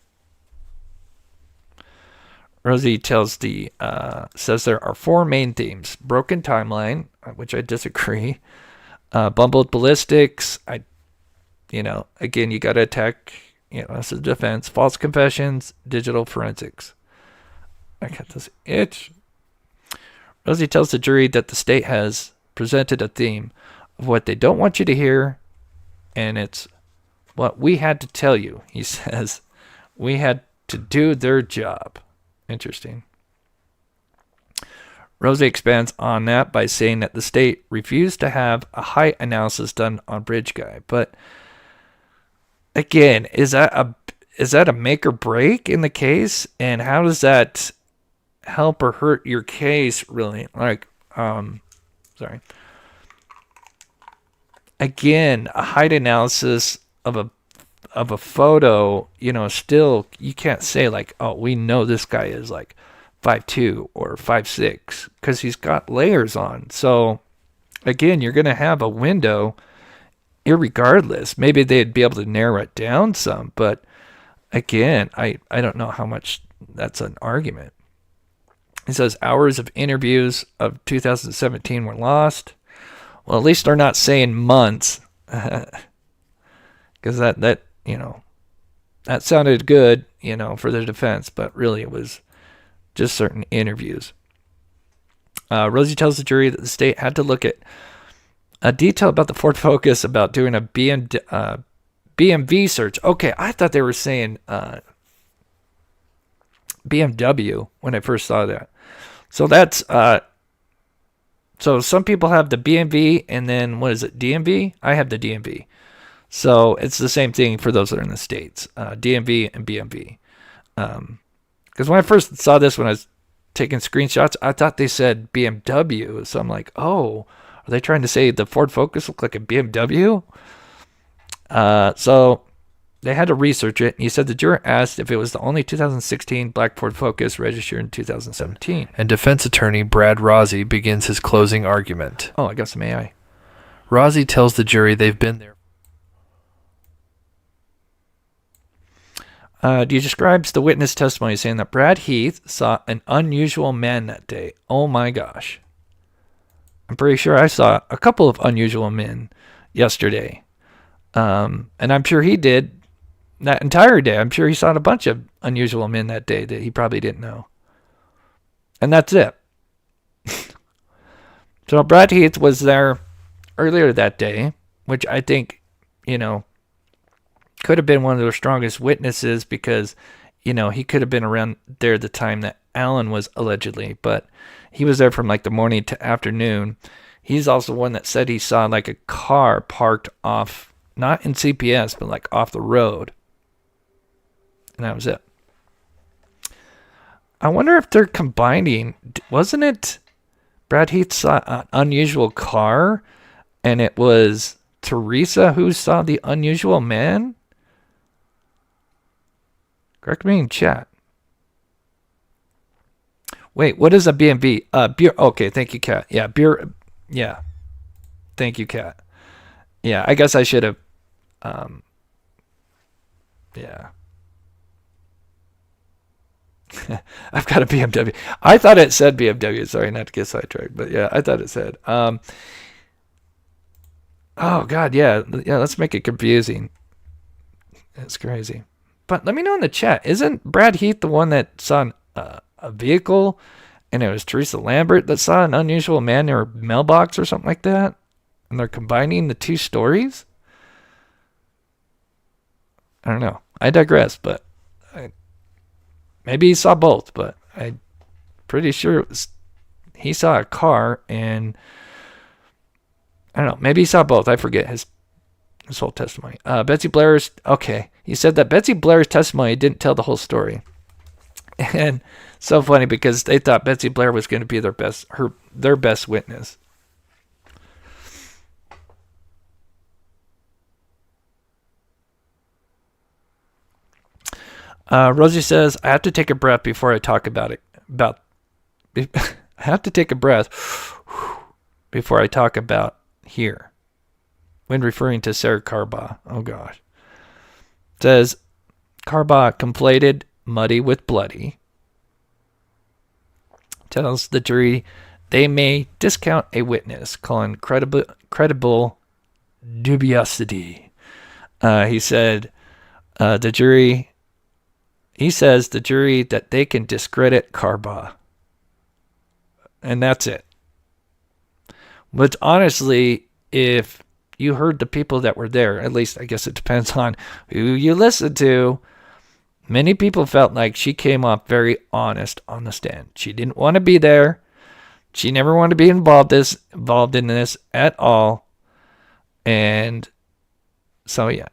Rosie says there are 4 main themes: broken timeline, which I disagree. Bumbled ballistics, again, you got to attack, that's a defense. False confessions, digital forensics. I got this itch. Rosie tells the jury that the state has presented a theme of what they don't want you to hear, and it's what we had to tell you. He says, we had to do their job. Interesting. Rosie expands on that by saying that the state refused to have a height analysis done on Bridge Guy, but again, is that a make or break in the case? And how does that help or hurt your case, really? Sorry. Again, a height analysis of a photo, still you can't say we know this guy is 5'2" or 5'6" because he's got layers on. So again, you're going to have a window. Irregardless, maybe they'd be able to narrow it down some, but again, I don't know how much that's an argument. He says hours of interviews of 2017 were lost. Well, at least they're not saying months, because that sounded good, for the defense, but really it was just certain interviews. Rosie tells the jury that the state had to look at a detail about the Ford Focus about doing a BMV search. Okay, I thought they were saying BMW when I first saw that. So that's so some people have the BMV and then what is it, DMV? I have the DMV. So it's the same thing for those that are in the States, DMV and BMV. Because when I first saw this when I was taking screenshots. I thought they said BMW. So I'm like, oh, are they trying to say the Ford Focus looked like a BMW? So they had to research it. And he said the juror asked if it was the only 2016 black Ford Focus registered in 2017. And defense attorney Brad Rossi begins his closing argument. Oh, I got some AI. Rossi tells the jury they've been there. He describes the witness testimony saying that Brad Heath saw an unusual man that day. Oh my gosh. I'm pretty sure I saw a couple of unusual men yesterday. And I'm sure he did that entire day. I'm sure he saw a bunch of unusual men that day that he probably didn't know. And that's it. So Brad Heath was there earlier that day, which I think, could have been one of their strongest witnesses because, he could have been around there the time that Alan was allegedly, but he was there from like the morning to afternoon. He's also one that said he saw like a car parked off, not in CPS, but like off the road. And that was it. I wonder if they're combining, wasn't it Brad Heath saw an unusual car and it was Teresa who saw the unusual man? Correct me in chat. Wait, what is a B&B? Beer. Okay, thank you, Kat. Yeah, beer. Yeah, thank you, Kat. Yeah, I guess I should have. Yeah. I've got a BMW. I thought it said BMW. Sorry, not to get sidetracked, but yeah, I thought it said. Oh God, yeah. Let's make it confusing. That's crazy. But let me know in the chat. Isn't Brad Heath the one that saw a vehicle, and it was Teresa Lambert that saw an unusual man in her mailbox or something like that? And they're combining the two stories? I don't know. I digress, but maybe he saw both, but I'm pretty sure he saw a car, and I don't know. Maybe he saw both. I forget his whole testimony. Betsy Blair's, okay. He said that Betsy Blair's testimony didn't tell the whole story. And so funny because they thought Betsy Blair was going to be their best witness. Rosie says, I have to take a breath before I talk about it. I have to take a breath before I talk about here. When referring to Sarah Carbaugh. Oh gosh. Says, Carbaugh conflated muddy with bloody. Tells the jury they may discount a witness, calling credible dubiosity. He says the jury that they can discredit Carbaugh. And that's it. But honestly, if you heard the people that were there, at least I guess it depends on who you listen to, many people felt like she came off very honest on the stand. She didn't want to be there. She never wanted to be involved in this at all. And so, yeah.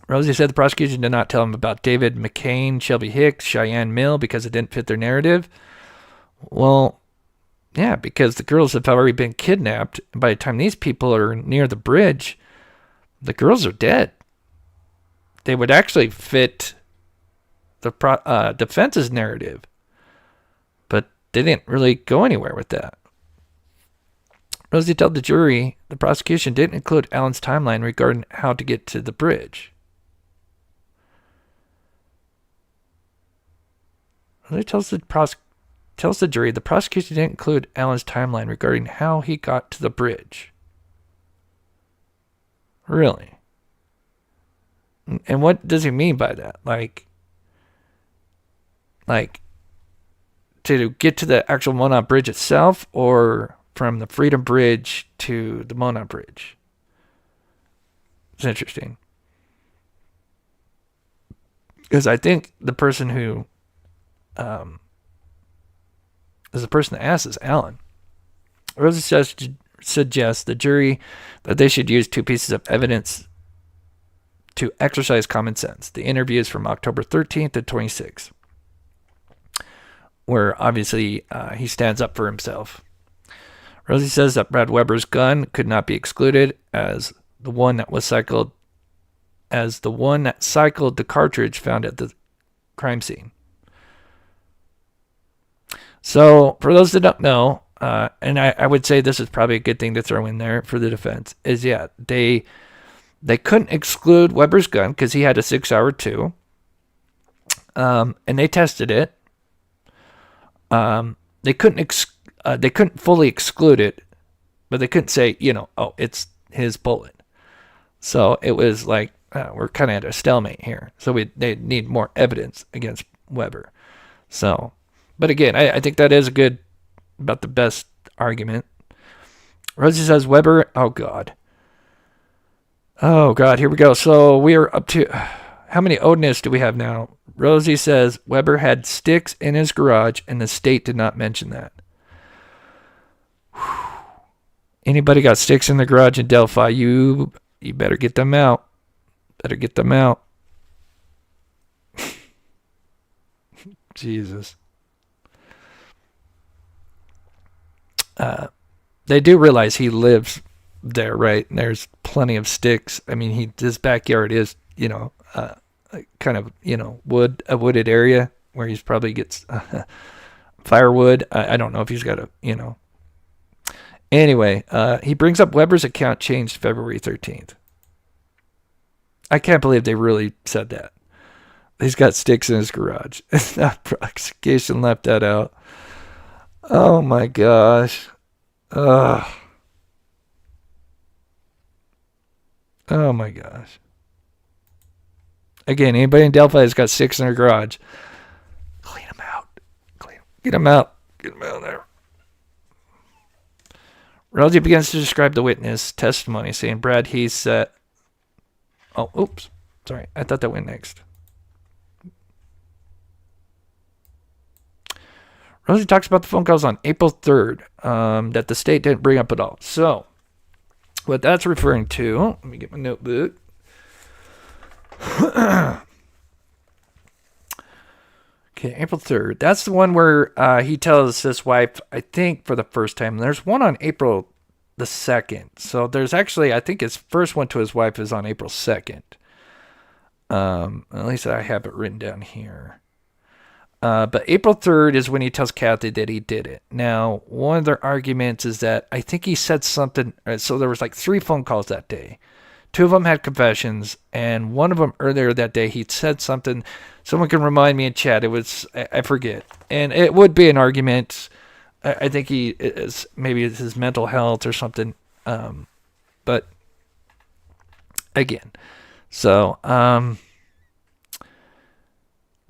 Rosie said the prosecution did not tell him about David McCain, Shelby Hicks, Cheyenne Mill because it didn't fit their narrative. Well, yeah, because the girls have already been kidnapped. And by the time these people are near the bridge, the girls are dead. They would actually fit the defense's narrative. But they didn't really go anywhere with that. Rosie told the jury the prosecution didn't include Alan's timeline regarding how to get to the bridge. Rosie tells the jury the prosecution didn't include Alan's timeline regarding how he got to the bridge. Really? And what does he mean by that? Like to get to the actual Mona Bridge itself, or from the Freedom Bridge to the Mona Bridge? It's interesting. Because I think the person who is the person that asks is Alan. Rosie suggests the jury that they should use two pieces of evidence to exercise common sense. The interviews from October 13th and 26th. where obviously he stands up for himself. Rosie says that Brad Weber's gun could not be excluded as the one that cycled the cartridge found at the crime scene. So, for those that don't know, and I would say this is probably a good thing to throw in there for the defense, is they couldn't exclude Weber's gun because he had a 6-hour too. And they tested it. They couldn't fully exclude it, but they couldn't say, it's his bullet. So it was like, we're kind of at a stalemate here. So they need more evidence against Weber. So, but again, I think that is about the best argument. Rosie says Weber, oh God, here we go. So we are up to, how many Odinists do we have now? Rosie says Weber had sticks in his garage and the state did not mention that. Anybody got sticks in the garage in Delphi, you better get them out. Jesus. They do realize he lives there, right? And there's plenty of sticks. I mean, his backyard is, kind of, a wooded area where he's probably gets firewood. I don't know if he's got Anyway, he brings up Weber's account changed February 13th. I can't believe they really said that. He's got sticks in his garage. It's not prosecution left that out. Oh my gosh. Oh my gosh. Again, anybody in Delphi that's got sticks in their garage, clean them out. Get them out. Get them out of there. Rosie begins to describe the witness testimony, saying Brad Heath said... Oh, oops. Sorry, I thought that went next. Rosie talks about the phone calls on April 3rd that the state didn't bring up at all. So, what that's referring to... Let me get my notebook. Okay, April 3rd. That's the one where he tells his wife, I think, for the first time. There's one on April the 2nd. So there's actually, I think his first one to his wife is on April 2nd. At least I have it written down here. But April 3rd is when he tells Kathy that he did it. Now, one of their arguments is that I think he said something. So there was like 3 phone calls that day. 2 of them had confessions, and one of them earlier that day, he said something. Someone can remind me in chat. It was, I forget. And it would be an argument. I think maybe it's his mental health or something. But again, so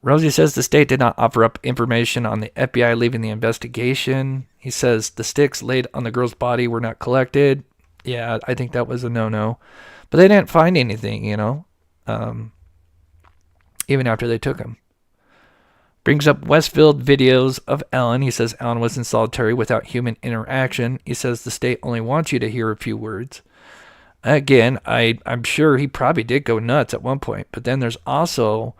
Rosie says the state did not offer up information on the FBI leaving the investigation. He says the sticks laid on the girl's body were not collected. Yeah, I think that was a no-no. But they didn't find anything, even after they took him. Brings up Westfield videos of Ellen. He says Ellen was in solitary without human interaction. He says the state only wants you to hear a few words. Again, I'm sure he probably did go nuts at one point. But then there's also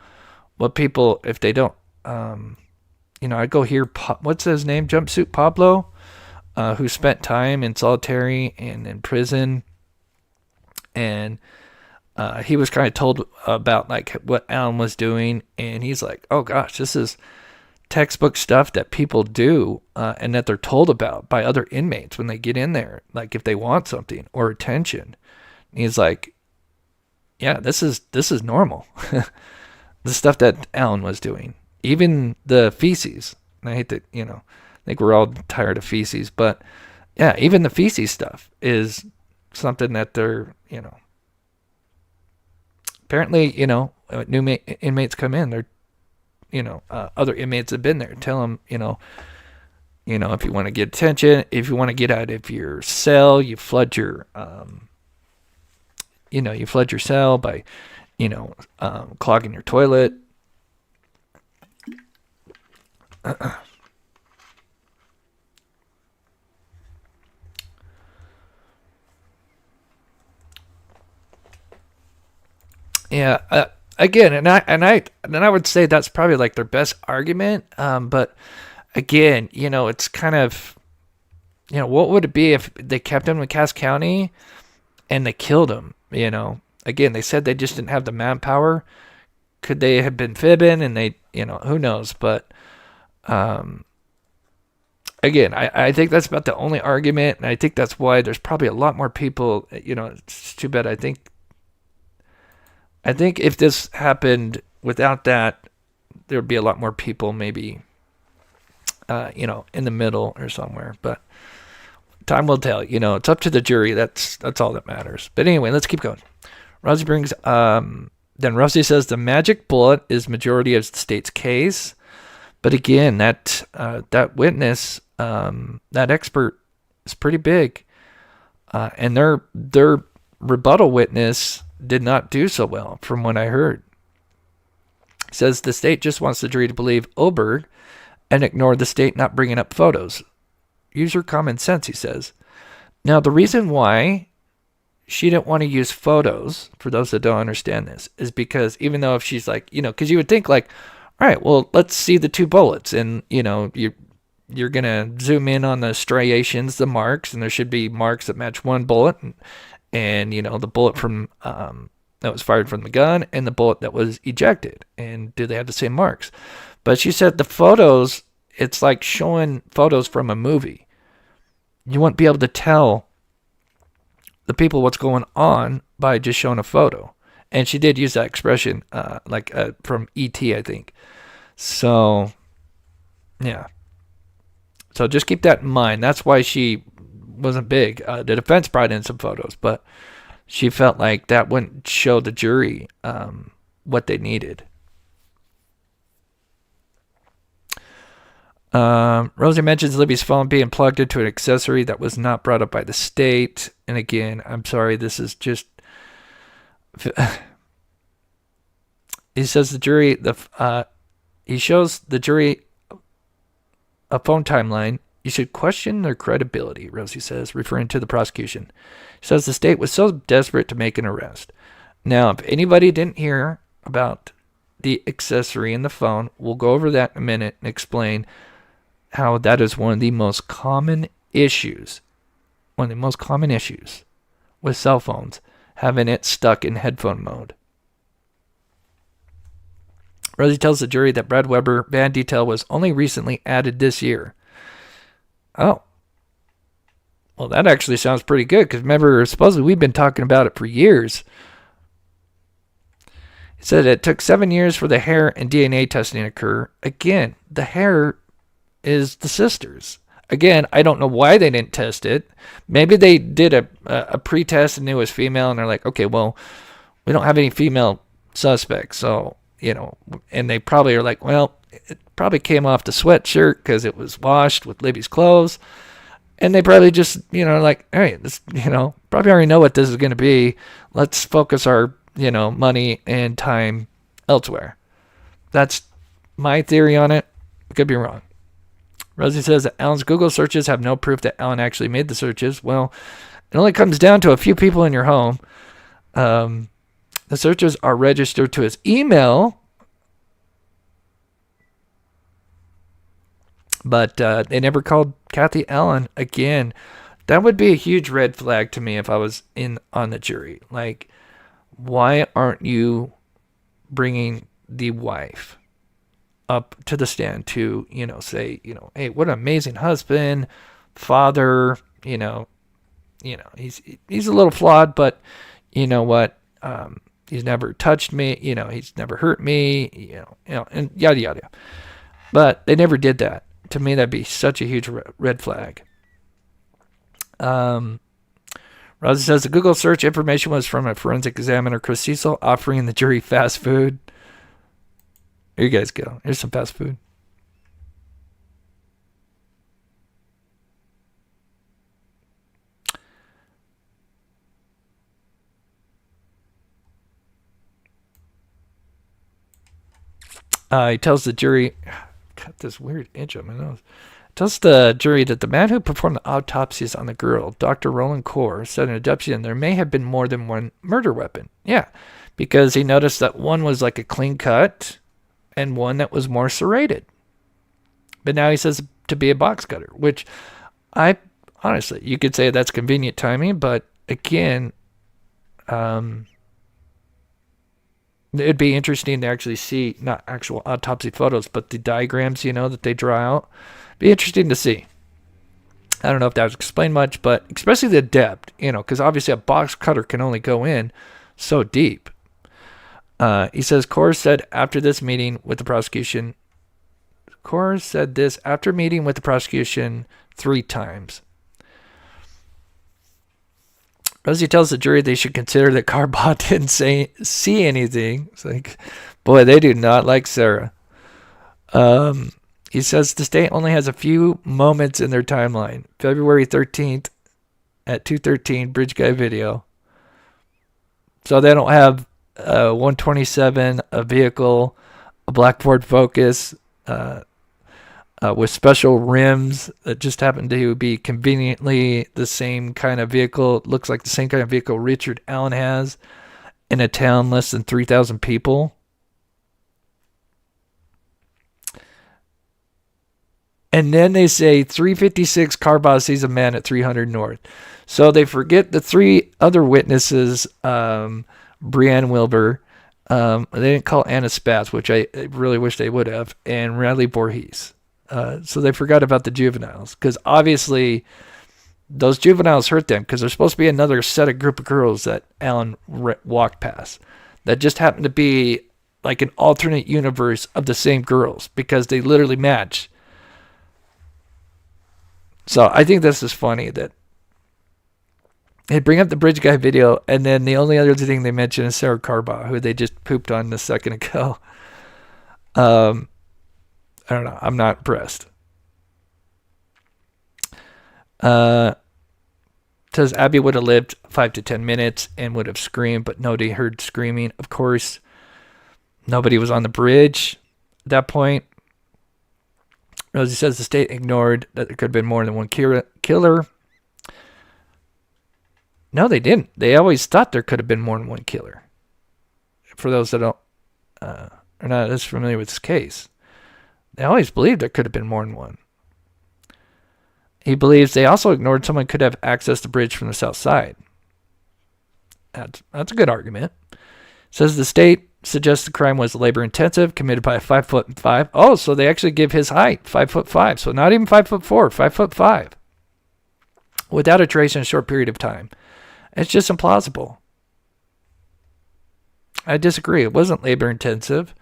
what people, if they don't, I go hear, what's his name? Jumpsuit Pablo, who spent time in solitary and in prison. And he was kind of told about like what Alan was doing, and he's like, oh gosh, this is textbook stuff that people do and that they're told about by other inmates when they get in there, like if they want something or attention. And he's like, yeah, this is normal. The stuff that Alan was doing, even the feces. And I hate that, I think we're all tired of feces, but yeah, even the feces stuff is something that they're, apparently, new inmates come in, they're, other inmates have been there. Tell them, if you want to get attention, if you want to get out of your cell, you flood your, cell by, clogging your toilet. Yeah. Again, and I would say that's probably like their best argument. But again, it's kind of, what would it be if they kept him in Cass County and they killed him? Again, they said they just didn't have the manpower. Could they have been fibbing? And they, who knows? But again, I think that's about the only argument, and I think that's why there's probably a lot more people. It's too bad. I think if this happened without that, there would be a lot more people, maybe, in the middle or somewhere. But time will tell. It's up to the jury. That's all that matters. But anyway, let's keep going. Rosie brings. Then Rosie says the magic bullet is majority of the state's case. But again, that witness, that expert, is pretty big, and their rebuttal witness did not do so well, from what I heard. He says the state just wants the jury to believe Oberg and ignore the state not bringing up photos. Use your common sense, he says. Now, the reason why she didn't want to use photos, for those that don't understand this, is because even though if she's like, because you would think like, all right, well, let's see the two bullets, and you're gonna zoom in on the striations, the marks, and there should be marks that match one bullet, and the bullet from that was fired from the gun and the bullet that was ejected, and do they have the same marks? But she said the photos, it's like showing photos from a movie. You wouldn't be able to tell the people what's going on by just showing a photo. And she did use that expression, from E.T., I think. So, yeah. So just keep that in mind. That's why she wasn't big. The defense brought in some photos, but she felt like that wouldn't show the jury what they needed. Rosie mentions Libby's phone being plugged into an accessory that was not brought up by the state. And again, I'm sorry, this is just... He says the jury, he shows the jury a phone timeline. You should question their credibility, Rosie says, referring to the prosecution. She says the state was so desperate to make an arrest. Now, if anybody didn't hear about the accessory in the phone, we'll go over that in a minute and explain how that is one of the most common issues. One of the most common issues with cell phones, having it stuck in headphone mode. Rosie tells the jury that Brad Weber band detail was only recently added this year. Oh. Well, that actually sounds pretty good, because remember, supposedly we've been talking about it for years. He said it took 7 years for the hair and DNA testing to occur. Again, the hair is the sisters. Again, I don't know why they didn't test it. Maybe they did a pre-test and knew it was female, and they're like, okay, well, we don't have any female suspects, so, and they probably are like, well, it probably came off the sweatshirt because it was washed with Libby's clothes, and they probably just, like, all right, this, probably already know what this is going to be. Let's focus our, money and time elsewhere. That's my theory on it. I could be wrong. Rosie says that Alan's Google searches have no proof that Alan actually made the searches. Well, it only comes down to a few people in your home. The searches are registered to his email, but they never called Kathy Allen again. That would be a huge red flag to me if I was on the jury. Like, why aren't you bringing the wife up to the stand to, say, hey, what an amazing husband, father, he's a little flawed, but you know what, he's never touched me, he's never hurt me, and yada, yada. But they never did that. To me, that'd be such a huge red flag. Rosie says the Google search information was from a forensic examiner, Chris Cecil, offering the jury fast food. Here you guys go. Here's some fast food. He tells the jury, got this weird itch on my nose. Tells the jury that the man who performed the autopsies on the girl, Dr. Roland Kaur, said in a deposition there may have been more than one murder weapon. Yeah, because he noticed that one was like a clean cut and one that was more serrated. But now he says to be a box cutter, which I honestly, you could say that's convenient timing, but again, it'd be interesting to actually see, not actual autopsy photos, but the diagrams, that they draw out. Be interesting to see. I don't know if that was explained much, but especially the depth, because obviously a box cutter can only go in so deep. He says, Kors said after this meeting with the prosecution, Kors said this after meeting with the prosecution 3 times. Rosie tells the jury they should consider that Carbot didn't see anything. It's like, boy, they do not like Sarah. He says the state only has a few moments in their timeline. February 13th at 2:13, Bridge Guy video. So they don't have 127, a vehicle, a black Ford Focus, with special rims that just happen to be conveniently the same kind of vehicle. It looks like the same kind of vehicle Richard Allen has in a town less than 3,000 people. And then they say 356 Carbot sees a man at 300 North. So they forget the 3 other witnesses, Brianne Wilbur. They didn't call Anna Spatz, which I really wish they would have, and Radley Voorhees. So they forgot about the juveniles, because obviously those juveniles hurt them, because there's supposed to be another set of group of girls that Alan walked past that just happened to be like an alternate universe of the same girls, because they literally match. So I think this is funny that they bring up the Bridge Guy video, and then the only other thing they mention is Sarah Carbot, who they just pooped on a second ago. I don't know. I'm not impressed. Says Abby would have lived 5 to 10 minutes and would have screamed, but nobody heard screaming. Of course, nobody was on the bridge at that point. Rosie says the state ignored that there could have been more than one killer. No, they didn't. They always thought there could have been more than one killer. For those that don't are not as familiar with this case, they always believed there could have been more than one. He believes they also ignored someone could have accessed the bridge from the south side. That's a good argument. Says the state suggests the crime was labor intensive, committed by a 5'5". Oh, so they actually give his height 5'5". So not even 5'4", 5'5", without a trace in a short period of time. It's just implausible. I disagree. It wasn't labor intensive.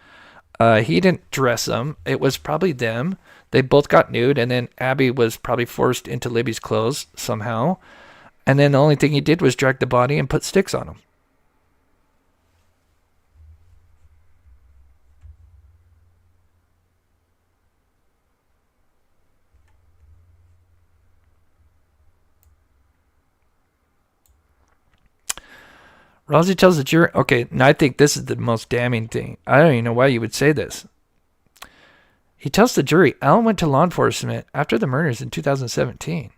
He didn't dress them. It was probably them. They both got nude, and then Abby was probably forced into Libby's clothes somehow. And then the only thing he did was drag the body and put sticks on him. Rosie tells the jury, okay, and I think this is the most damning thing. I don't even know why you would say this. He tells the jury Alan went to law enforcement after the murders in 2017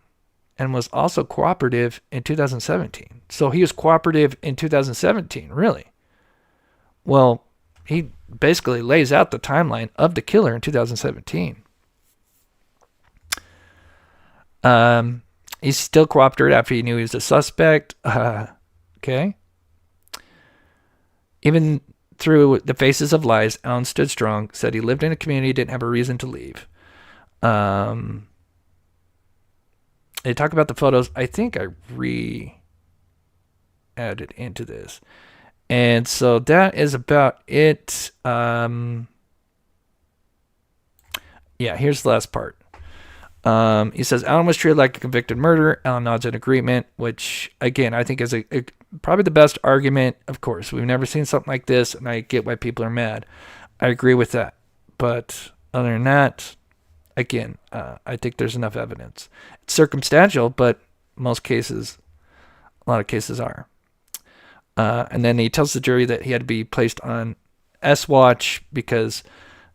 and was also cooperative in 2017. So he was cooperative in 2017, really? Well, he basically lays out the timeline of the killer in 2017. He still cooperated after he knew he was a suspect. Okay. Even through the faces of lies, Alan stood strong, said he lived in a community, didn't have a reason to leave. They talk about the photos. I think I re-added into this. And so that is about it. Yeah, here's the last part. He says Alan was treated like a convicted murderer. Alan nods in agreement, which, again, I think is probably the best argument. Of course, we've never seen something like this, and I get why people are mad. I agree with that. But other than that, again, I think there's enough evidence. It's circumstantial, but a lot of cases are. And then he tells the jury that he had to be placed on S-Watch because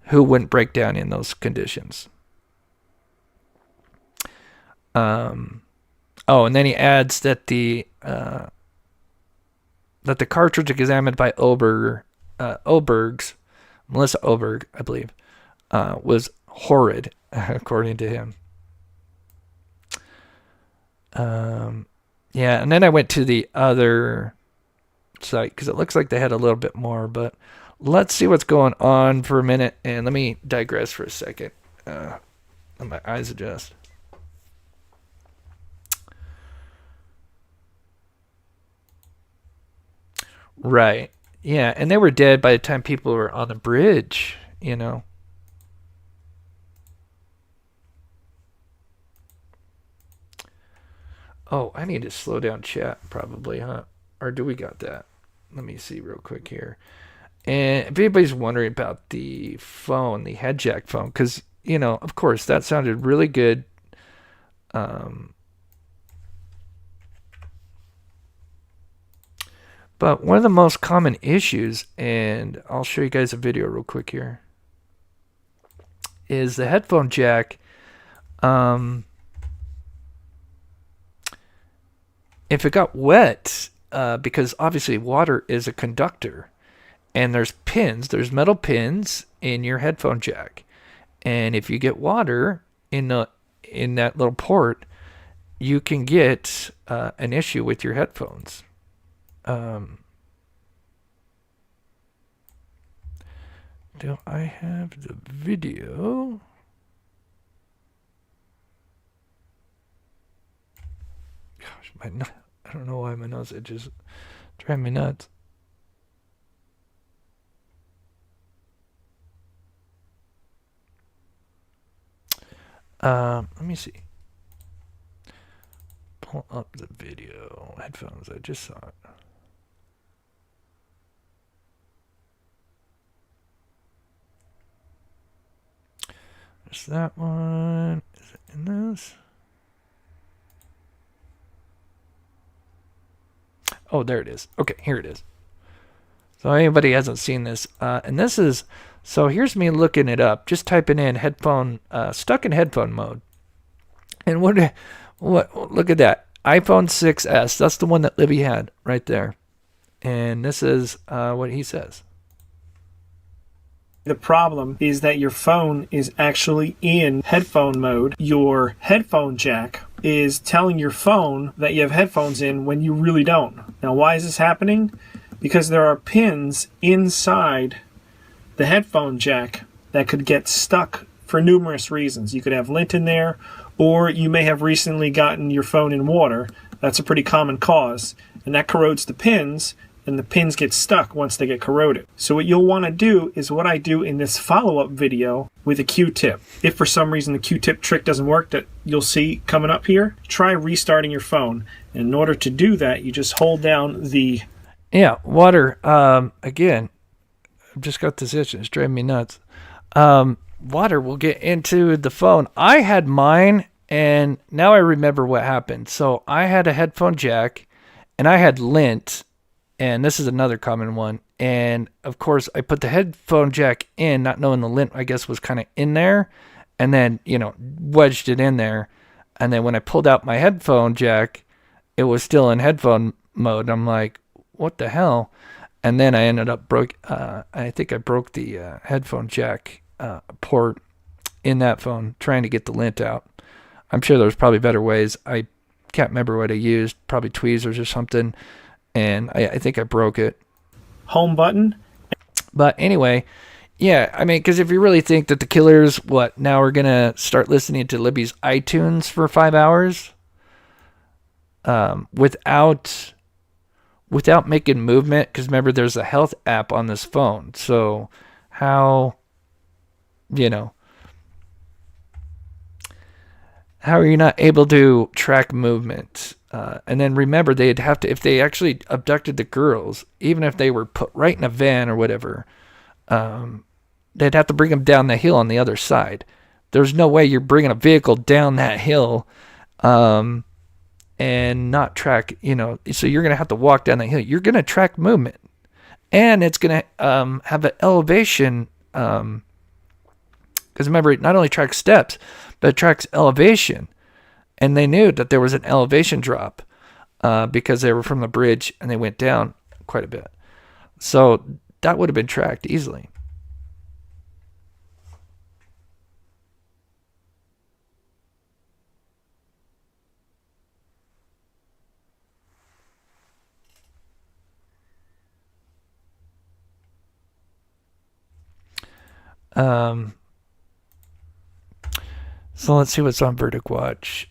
who wouldn't break down in those conditions? And then he adds that the cartridge examined by Melissa Oberg, I believe, was horrid, according to him. Yeah, and then I went to the other site because it looks like they had a little bit more, but let's see what's going on for a minute, and let me digress for a second. Let my eyes adjust. Right. Yeah, and they were dead by the time people were on the bridge, you know. Oh, I need to slow down chat probably, huh? Or do we got that? Let me see real quick here. And if anybody's wondering about the phone, the head jack phone, because, you know, of course, that sounded really good. But one of the most common issues, and I'll show you guys a video real quick here, is the headphone jack. If it got wet, because obviously water is a conductor, and there's metal pins in your headphone jack, and if you get water in that little port, you can get an issue with your headphones. Do I have the video? Gosh, I don't know why my nose itches. Drive me nuts. Let me see. Pull up the video. Headphones, I just saw it. There's that one. Is it in this? Oh, there it is. Okay, here it is. So anybody hasn't seen this, and this is, so here's me looking it up, just typing in headphone, stuck in headphone mode. And what, look at that. iPhone 6S, that's the one that Libby had right there. And this is what he says. The problem is that your phone is actually in headphone mode. Your headphone jack is telling your phone that you have headphones in when you really don't. Now, why is this happening? Because there are pins inside the headphone jack that could get stuck for numerous reasons. You could have lint in there, or you may have recently gotten your phone in water. That's a pretty common cause, and that corrodes the pins, and the pins get stuck once they get corroded. So what you'll want to do is what I do in this follow-up video with a Q-tip. If for some reason the Q-tip trick doesn't work that you'll see coming up here, try restarting your phone. And in order to do that, you just hold down the... Yeah, water. Again, I've just got this itch. It's driving me nuts. Water will get into the phone. I had mine, and now I remember what happened. So I had a headphone jack, and I had lint. And this is another common one. And of course, I put the headphone jack in, not knowing the lint, I guess, was kind of in there. And then, you know, wedged it in there. And then when I pulled out my headphone jack, it was still in headphone mode. I'm like, what the hell? And then I ended up I think I broke the headphone jack port in that phone, trying to get the lint out. I'm sure there's probably better ways. I can't remember what I used, probably tweezers or something. And I think I broke it. Home button. But anyway, yeah, I mean, because if you really think that the killers, now we're going to start listening to Libby's iTunes for 5 hours without making movement, because remember, there's a health app on this phone. So how are you not able to track movement? And then remember, they'd have to, if they actually abducted the girls, even if they were put right in a van or whatever, they'd have to bring them down the hill on the other side. There's no way you're bringing a vehicle down that hill and not track, so you're going to have to walk down that hill. You're going to track movement. And it's going to have an elevation, because remember, it not only tracks steps, but it tracks elevation. And they knew that there was an elevation drop because they were from the bridge and they went down quite a bit. So that would have been tracked easily. So let's see what's on Verdict Watch.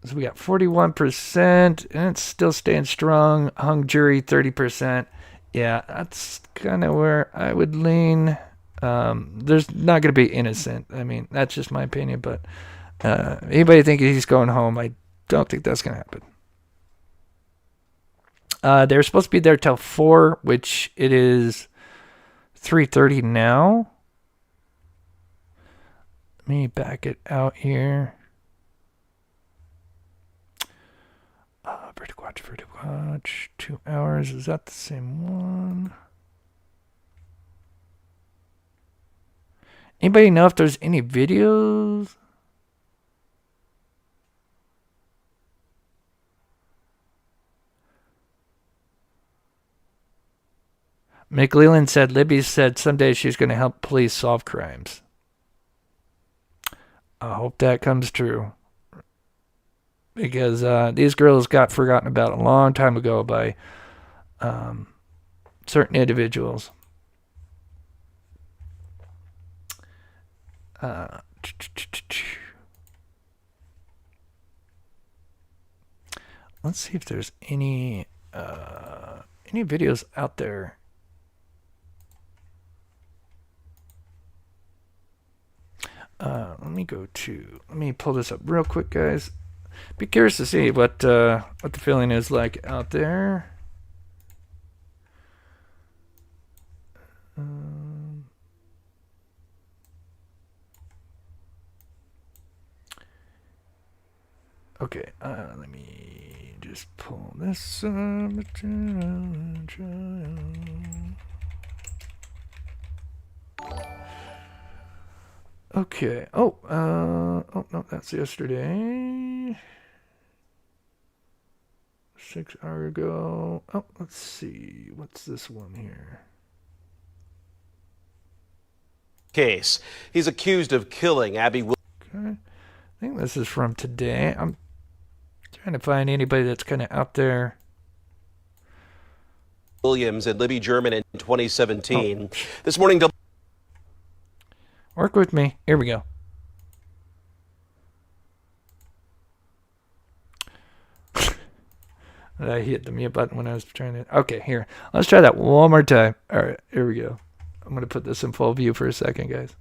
So we got 41%, and it's still staying strong. Hung jury, 30%. Yeah, that's kind of where I would lean. There's not going to be innocent. I mean, that's just my opinion, but anybody think he's going home, I don't think that's going to happen. They're supposed to be there till 4, which it is 3:30 now. Let me back it out here. Verdict Watch, 2 hours. Is that the same one? Anybody know if there's any videos? McLeland said Libby said someday she's going to help police solve crimes. I hope that comes true. Because these girls got forgotten about a long time ago by certain individuals. Let's see if there's any videos out there. Let me pull this up real quick, guys. Be curious to see what the feeling is like out there. Okay, let me just pull this up. Okay. Oh no, that's yesterday. 6 hours ago. Oh, let's see. What's this one here? Case. He's accused of killing Abby Williams. Okay. I think this is from today. I'm trying to find anybody that's kind of out there. Williams and Libby German in 2017. This morning. Work with me. Here we go. I hit the mute button when I was trying to... Okay, here. Let's try that one more time. All right, here we go. I'm going to put this in full view for a second, guys.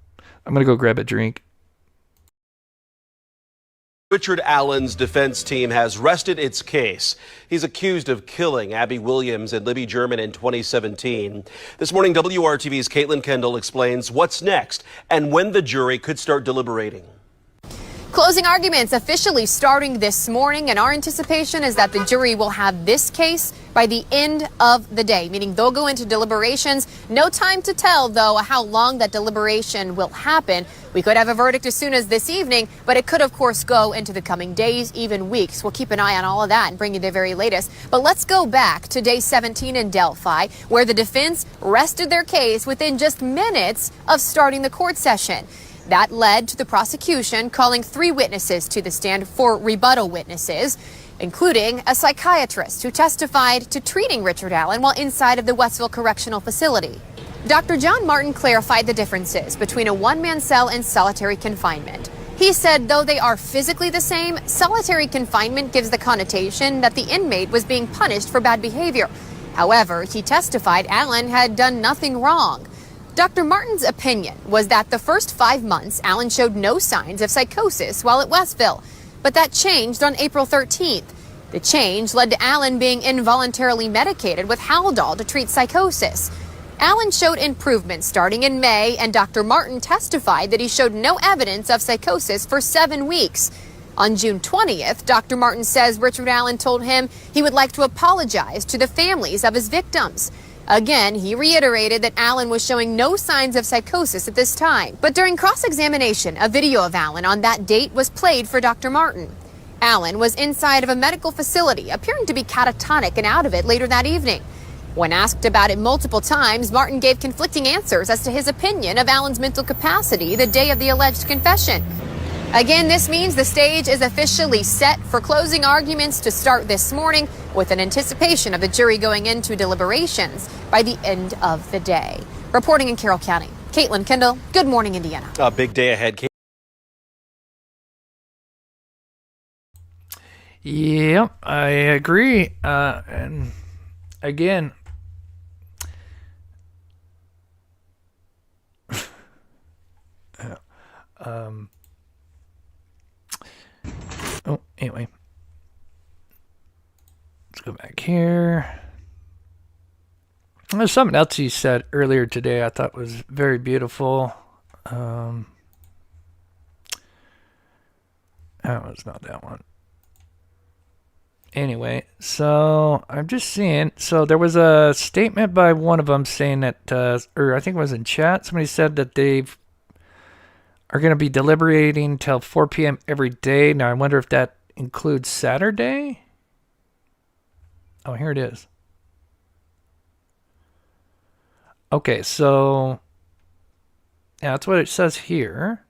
I'm going to go grab a drink. Richard Allen's defense team has rested its case. He's accused of killing Abby Williams and Libby German in 2017. This morning, WRTV's Caitlin Kendall explains what's next and when the jury could start deliberating. Closing arguments officially starting this morning, and our anticipation is that the jury will have this case by the end of the day, meaning they'll go into deliberations. No time to tell, though, how long that deliberation will happen. We could have a verdict as soon as this evening, but it could, of course, go into the coming days, even weeks. We'll keep an eye on all of that and bring you the very latest. But let's go back to day 17 in Delphi, where the defense rested their case within just minutes of starting the court session. That led to the prosecution calling 3 witnesses to the stand for rebuttal witnesses, including a psychiatrist who testified to treating Richard Allen while inside of the Westville Correctional Facility. Dr. John Martin clarified the differences between a one-man cell and solitary confinement. He said though they are physically the same, solitary confinement gives the connotation that the inmate was being punished for bad behavior. However, he testified Allen had done nothing wrong. Dr. Martin's opinion was that the first 5 months, Allen showed no signs of psychosis while at Westville. But that changed on April 13th. The change led to Allen being involuntarily medicated with Haldol to treat psychosis. Allen showed improvement starting in May, and Dr. Martin testified that he showed no evidence of psychosis for 7 weeks. On June 20th, Dr. Martin says Richard Allen told him he would like to apologize to the families of his victims. Again, he reiterated that Allen was showing no signs of psychosis at this time. But during cross-examination, a video of Allen on that date was played for Dr. Martin. Allen was inside of a medical facility, appearing to be catatonic and out of it later that evening. When asked about it multiple times, Martin gave conflicting answers as to his opinion of Allen's mental capacity the day of the alleged confession. Again, this means the stage is officially set for closing arguments to start this morning, with an anticipation of the jury going into deliberations by the end of the day. Reporting in Carroll County, Caitlin Kendall, Good Morning Indiana. A big day ahead. Yep, I agree. And again, anyway, let's go back here. There's something else he said earlier today I thought was very beautiful. That was not that one. Anyway, so I'm just seeing. So there was a statement by one of them saying that, or I think it was in chat, somebody said that they are going to be deliberating till 4 p.m. every day. Now, I wonder if that includes Saturday. Oh, here it is. Okay, so yeah, that's what it says here.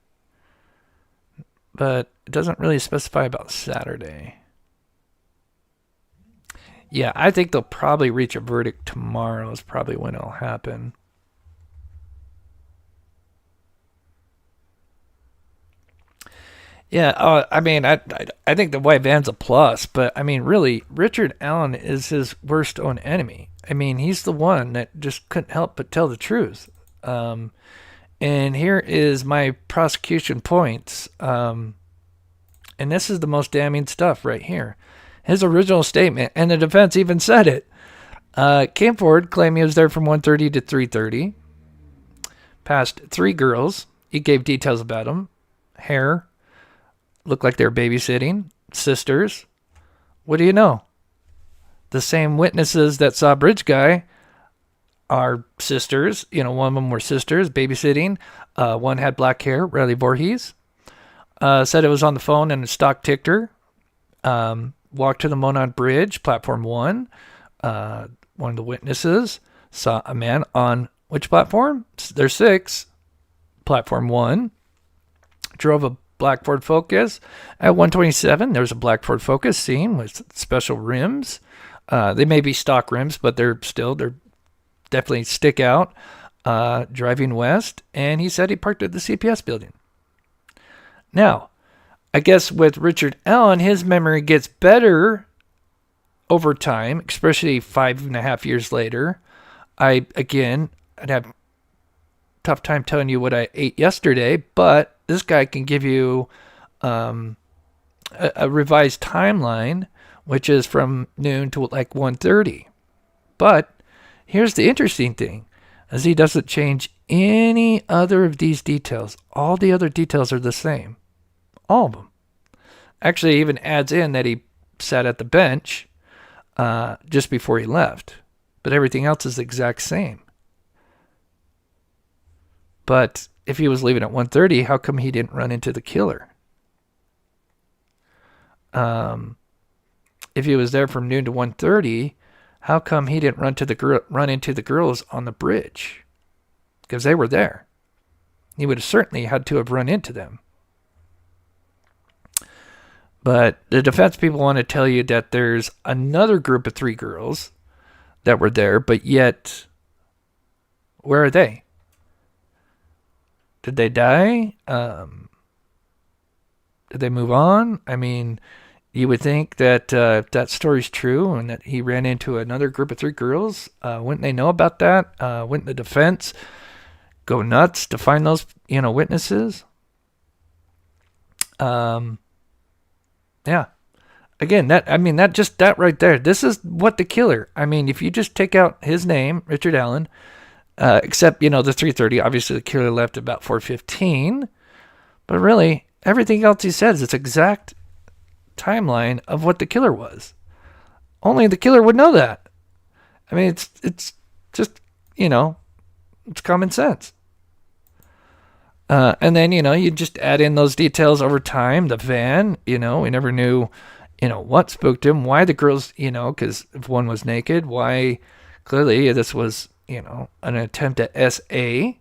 But it doesn't really specify about Saturday. Yeah, I think they'll probably reach a verdict tomorrow is probably when it'll happen. Yeah, I mean, I think the white van's a plus, but I mean, really, Richard Allen is his worst own enemy. I mean, he's the one that just couldn't help but tell the truth. And here is my prosecution points. And this is the most damning stuff right here. His original statement, and the defense even said it, came forward claiming he was there from 1:30 to 3:30. Passed 3 girls. He gave details about them. Hair. Looked like they were babysitting. Sisters. What do you know? The same witnesses that saw Bridge Guy are sisters. You know, one of them were sisters, babysitting. One had black hair, Riley Voorhees. Said it was on the phone and a stock ticked her. Walked to the Monon Bridge, platform 1. One of the witnesses saw a man on which platform? There's 6. Platform 1. Drove a black Ford Focus. At 1:27, there's a black Ford Focus seen with special rims. They may be stock rims, but they're definitely stick out. Driving west, and he said he parked at the CPS building. Now, I guess with Richard Allen, his memory gets better over time, especially 5.5 years later. I'd have a tough time telling you what I ate yesterday, but this guy can give you a revised timeline, which is from noon to like 1:30. But here's the interesting thing, is he doesn't change any other of these details. All the other details are the same. All of them. Actually, he even adds in that he sat at the bench just before he left. But everything else is the exact same. But if he was leaving at 1:30, how come he didn't run into the killer? If he was there from noon to 1:30, how come he didn't run into the girls on the bridge? Because they were there. He would have certainly had to have run into them. But the defense people want to tell you that there's another group of 3 girls that were there, but yet, where are they? Did they die? Did they move on? I mean, you would think that if that story's true and that he ran into another group of 3 girls, wouldn't they know about that? Wouldn't the defense go nuts to find those, witnesses? Yeah. Again, that right there, this is what the killer, if you just take out his name, Richard Allen, except, the 3:30, obviously the killer left about 4:15, but really, everything else he says, it's exact timeline of what the killer was. Only the killer would know that. It's just, it's common sense. And then, you just add in those details over time. The van, we never knew, what spooked him, why the girls, because if one was naked, why clearly this was, an attempt at SA.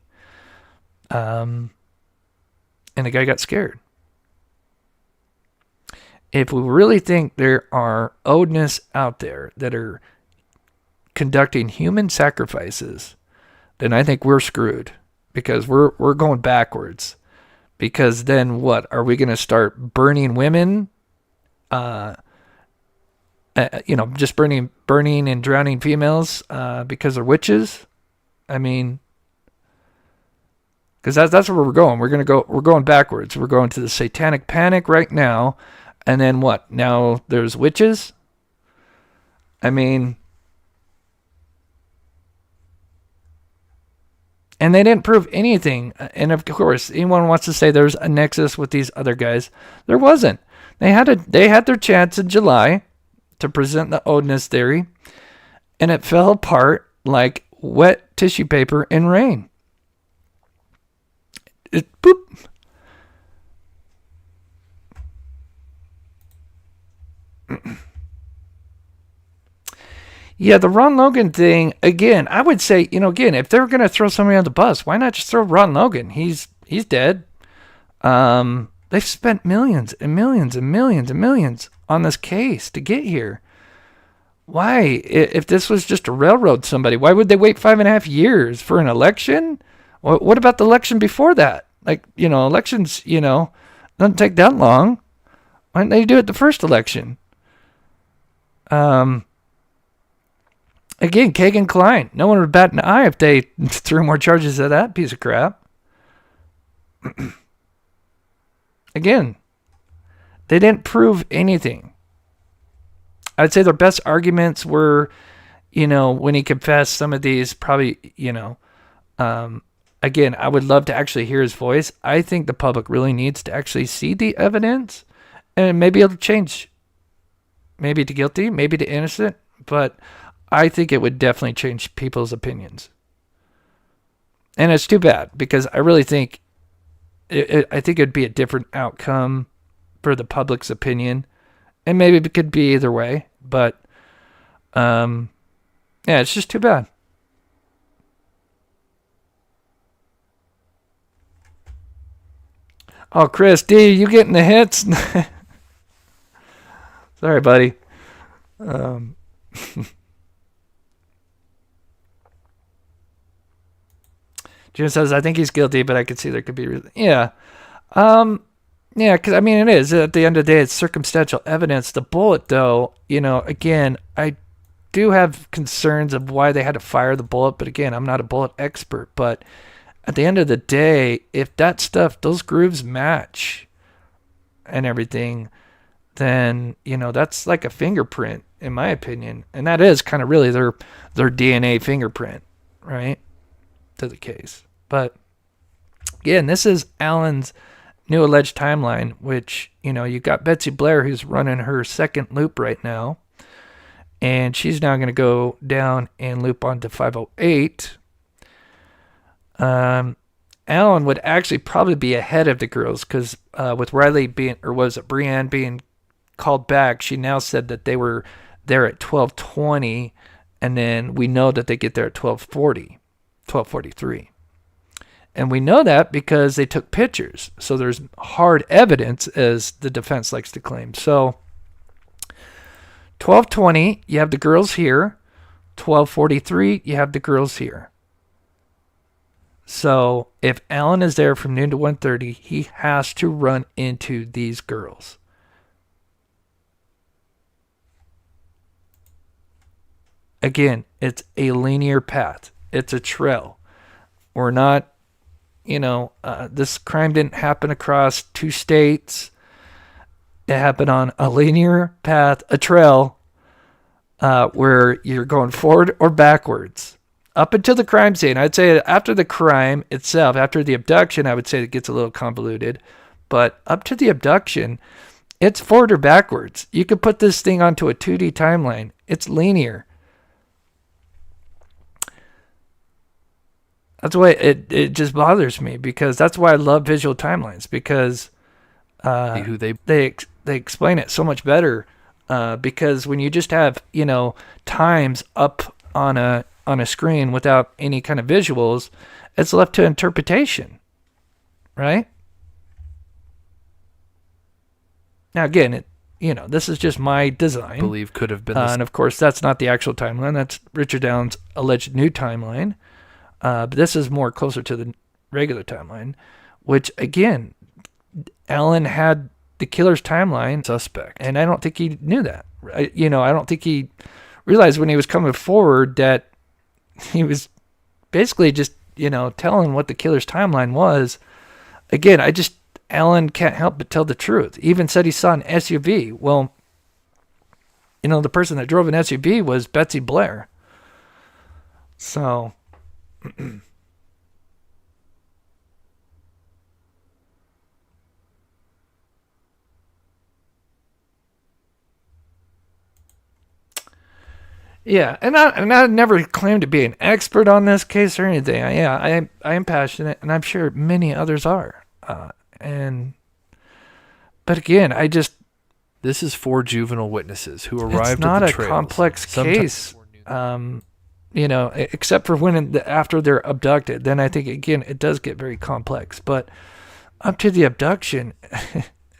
And the guy got scared. If we really think there are Odinists out there that are conducting human sacrifices, then I think we're screwed. because we're going backwards. Because then what? Are we going to start burning women? Just burning and drowning females because they're witches? I mean, because that's where we're going. We're going backwards. We're going to the satanic panic right now. And then what? Now there's witches? I mean, and they didn't prove anything. And of course, anyone wants to say there's a nexus with these other guys. There wasn't. They had their chance in July to present the Odinist theory, and it fell apart like wet tissue paper in rain. Boop. Yeah, the Ron Logan thing, again, I would say, again, if they're going to throw somebody on the bus, why not just throw Ron Logan? He's dead. They've spent millions and millions and millions and millions on this case to get here. Why? If this was just to railroad somebody, why would they wait 5.5 years for an election? What about the election before that? Like, elections, doesn't take that long. Why didn't they do it the first election? Again, Kagan Klein. No one would bat an eye if they threw more charges at that piece of crap. Again, they didn't prove anything. I'd say their best arguments were, when he confessed some of these, probably, again, I would love to actually hear his voice. I think the public really needs to actually see the evidence, and maybe it'll change. Maybe to guilty, maybe to innocent, but I think it would definitely change people's opinions. And it's too bad, because I really think I think it'd be a different outcome for the public's opinion, and maybe it could be either way, but yeah, it's just too bad. Oh, Chris D, you getting the hits? Sorry, buddy. Jim says, I think he's guilty, but I could see there could be... Yeah. Yeah, because, it is. At the end of the day, it's circumstantial evidence. The bullet, though, again, I do have concerns of why they had to fire the bullet, but again, I'm not a bullet expert. But at the end of the day, if that stuff, those grooves match and everything, then, that's like a fingerprint, in my opinion. And that is kind of really their DNA fingerprint, right, to the case. But again, this is Alan's new alleged timeline, which, you got Betsy Blair, who's running her second loop right now. And she's now going to go down and loop onto 508. Alan would actually probably be ahead of the girls, because with Riley being, or was it Brienne being called back, she now said that they were there at 12:20, and then we know that they get there at 12:43. And we know that because they took pictures. So there's hard evidence, as the defense likes to claim. So 12:20, you have the girls here. 12:43, you have the girls here. So if Alan is there from noon to 1:30, he has to run into these girls. Again, it's a linear path. It's a trail. We're not, this crime didn't happen across 2 states. It happened on a linear path, a trail, where you're going forward or backwards. Up until the crime scene. I'd say after the crime itself, after the abduction, I would say it gets a little convoluted. But up to the abduction, it's forward or backwards. You could put this thing onto a 2D timeline. It's linear. That's why it just bothers me, because that's why I love visual timelines, because they explain it so much better. Because when you just have times up on a screen without any kind of visuals, it's left to interpretation, right? Now again, this is just my design. I believe could have been. And of course, that's not the actual timeline. That's Richard Allen's alleged new timeline. But this is more closer to the regular timeline, which again, Alan had the killer's timeline suspect, and I don't think he knew that. I don't think he realized when he was coming forward that he was basically just, telling what the killer's timeline was. Again, Alan can't help but tell the truth. He even said he saw an SUV. Well, the person that drove an SUV was Betsy Blair. So, yeah, and I never claimed to be an expert on this case or anything. I am passionate, and I'm sure many others are. But again, this is 4 juvenile witnesses who arrived it's not at the a trails. complex case. Except for after they're abducted, then I think again it does get very complex. But up to the abduction,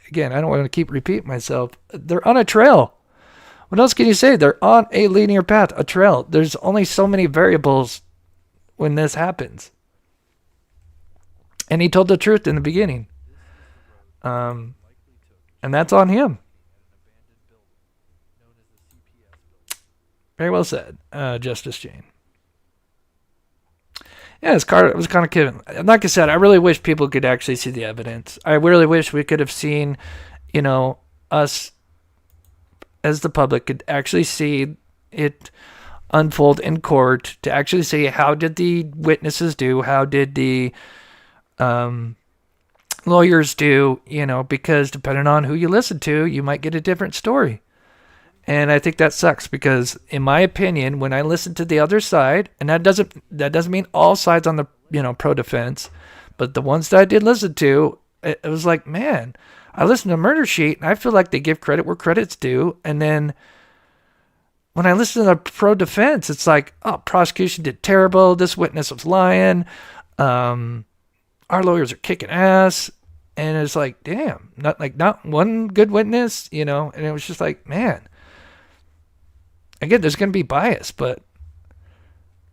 again, I don't want to keep repeating myself. They're on a trail. What else can you say? They're on a linear path, a trail. There's only so many variables when this happens. And he told the truth in the beginning. And that's on him. Very well said, Justice Jane. Yeah, it was kind of kidding. Like I said, I really wish people could actually see the evidence. I really wish we could have seen, us as the public could actually see it unfold in court, to actually see how did the witnesses do, how did the lawyers do, because depending on who you listen to, you might get a different story. And I think that sucks because, in my opinion, when I listen to the other side, and that doesn't mean all sides on the pro defense, but the ones that I did listen to, it was like, man, I listened to Murder Sheet and I feel like they give credit where credit's due. And then when I listen to the pro defense, it's like, oh, prosecution did terrible. This witness was lying. Our lawyers are kicking ass. And it's like, damn, not one good witness, and it was just like, man. Again, there's going to be bias, but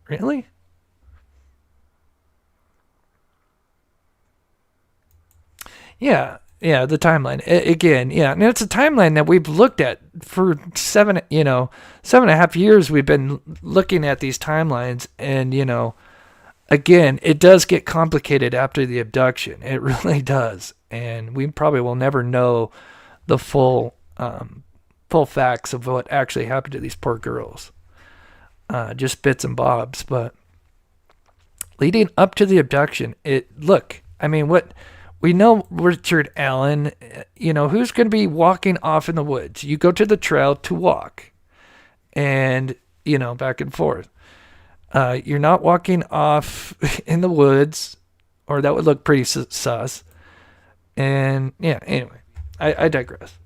really? Yeah, the timeline. Again, yeah, and it's a timeline that we've looked at for 7.5 years. We've been looking at these timelines, and, again, it does get complicated after the abduction. It really does, and we probably will never know the full facts of what actually happened to these poor girls. Just bits and bobs. But leading up to the abduction, what we know, Richard Allen, who's going to be walking off in the woods. You go to the trail to walk and, back and forth. You're not walking off in the woods, or that would look pretty sus. And yeah, anyway, I digress.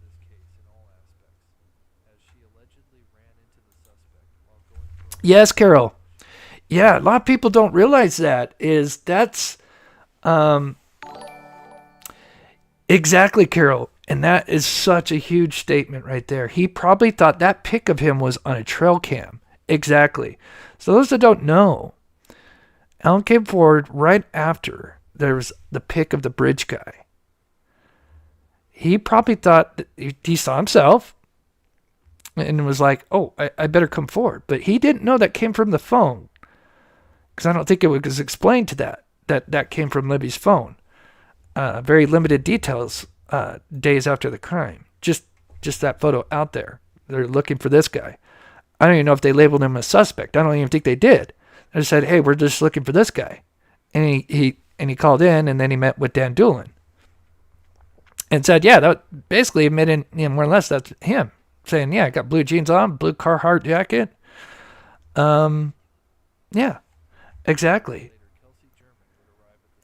Yes, Carol. Yeah, a lot of people don't realize that's exactly, Carol. And that is such a huge statement right there. He probably thought that pic of him was on a trail cam. Exactly. So those that don't know, Alan came forward right after there was the pic of the bridge guy. He probably thought that he saw himself and was like, oh, I better come forward. But he didn't know that came from the phone, because I don't think it was explained to that came from Libby's phone. Very limited details days after the crime. Just that photo out there. They're looking for this guy. I don't even know if they labeled him a suspect. I don't even think they did. They just said, hey, we're just looking for this guy. And he called in, and then he met with Dan Doolin. And said, yeah, that basically admitted, more or less that's him. Saying, yeah, I got blue jeans on, blue Carhartt jacket. Yeah, exactly.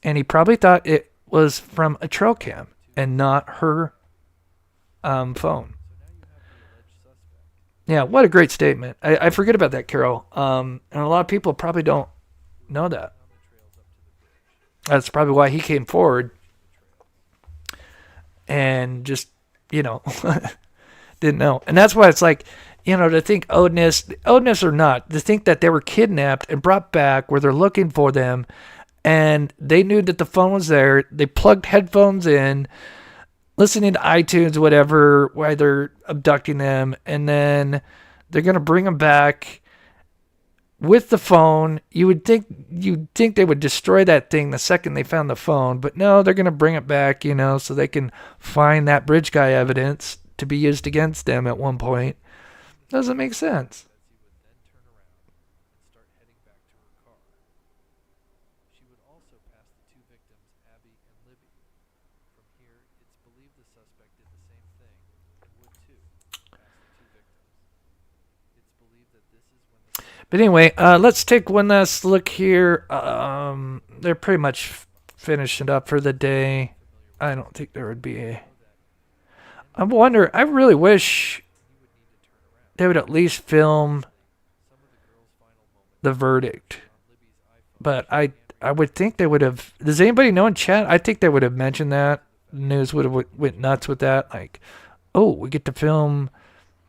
And he probably thought it was from a trail cam and not her phone. Yeah, what a great statement. I forget about that, Carol. And a lot of people probably don't know that. That's probably why he came forward and just, didn't know. And that's why it's like, to think Odinist or not, to think that they were kidnapped and brought back where they're looking for them, and they knew that the phone was there. They plugged headphones in, listening to iTunes, whatever, while they're abducting them, and then they're going to bring them back with the phone. You'd think they would destroy that thing the second they found the phone, but no, they're going to bring it back, so they can find that bridge guy evidence to be used against them at one point. Doesn't make sense. But anyway, let's take one last look here. They're pretty much finishing up for the day. I don't think there would be I really wish they would at least film the verdict. But I would think they would have... Does anybody know in chat? I think they would have mentioned that. The news would have went nuts with that. Like, oh, we get to film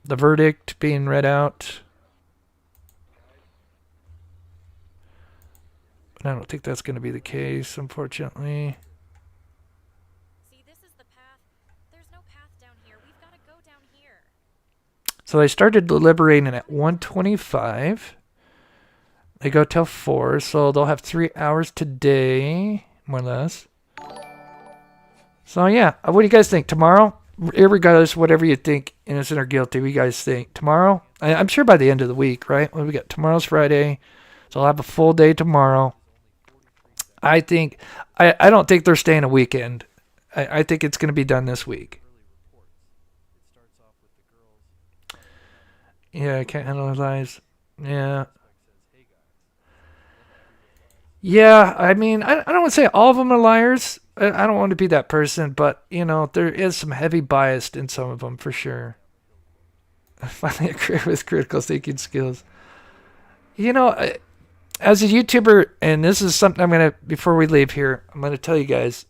the verdict being read out. I don't think that's going to be the case, unfortunately. See, this is the path. There's no path down here. We've got to go down here. So they started deliberating at 1:25. They go till 4, so they'll have 3 hours today, more or less. So yeah, what do you guys think? Tomorrow? Irregardless, whatever you think, innocent or guilty, what do you guys think? Tomorrow? I'm sure by the end of the week, right? Well, we got tomorrow's Friday, so I'll have a full day tomorrow. I don't think they're staying a weekend. I think it's going to be done this week. Yeah, I can't handle lies. Yeah. Yeah, I mean, I don't want to say all of them are liars. I don't want to be that person, but, there is some heavy bias in some of them for sure. I finally agree with critical thinking skills. As a YouTuber, and this is something before we leave here, I'm going to tell you guys.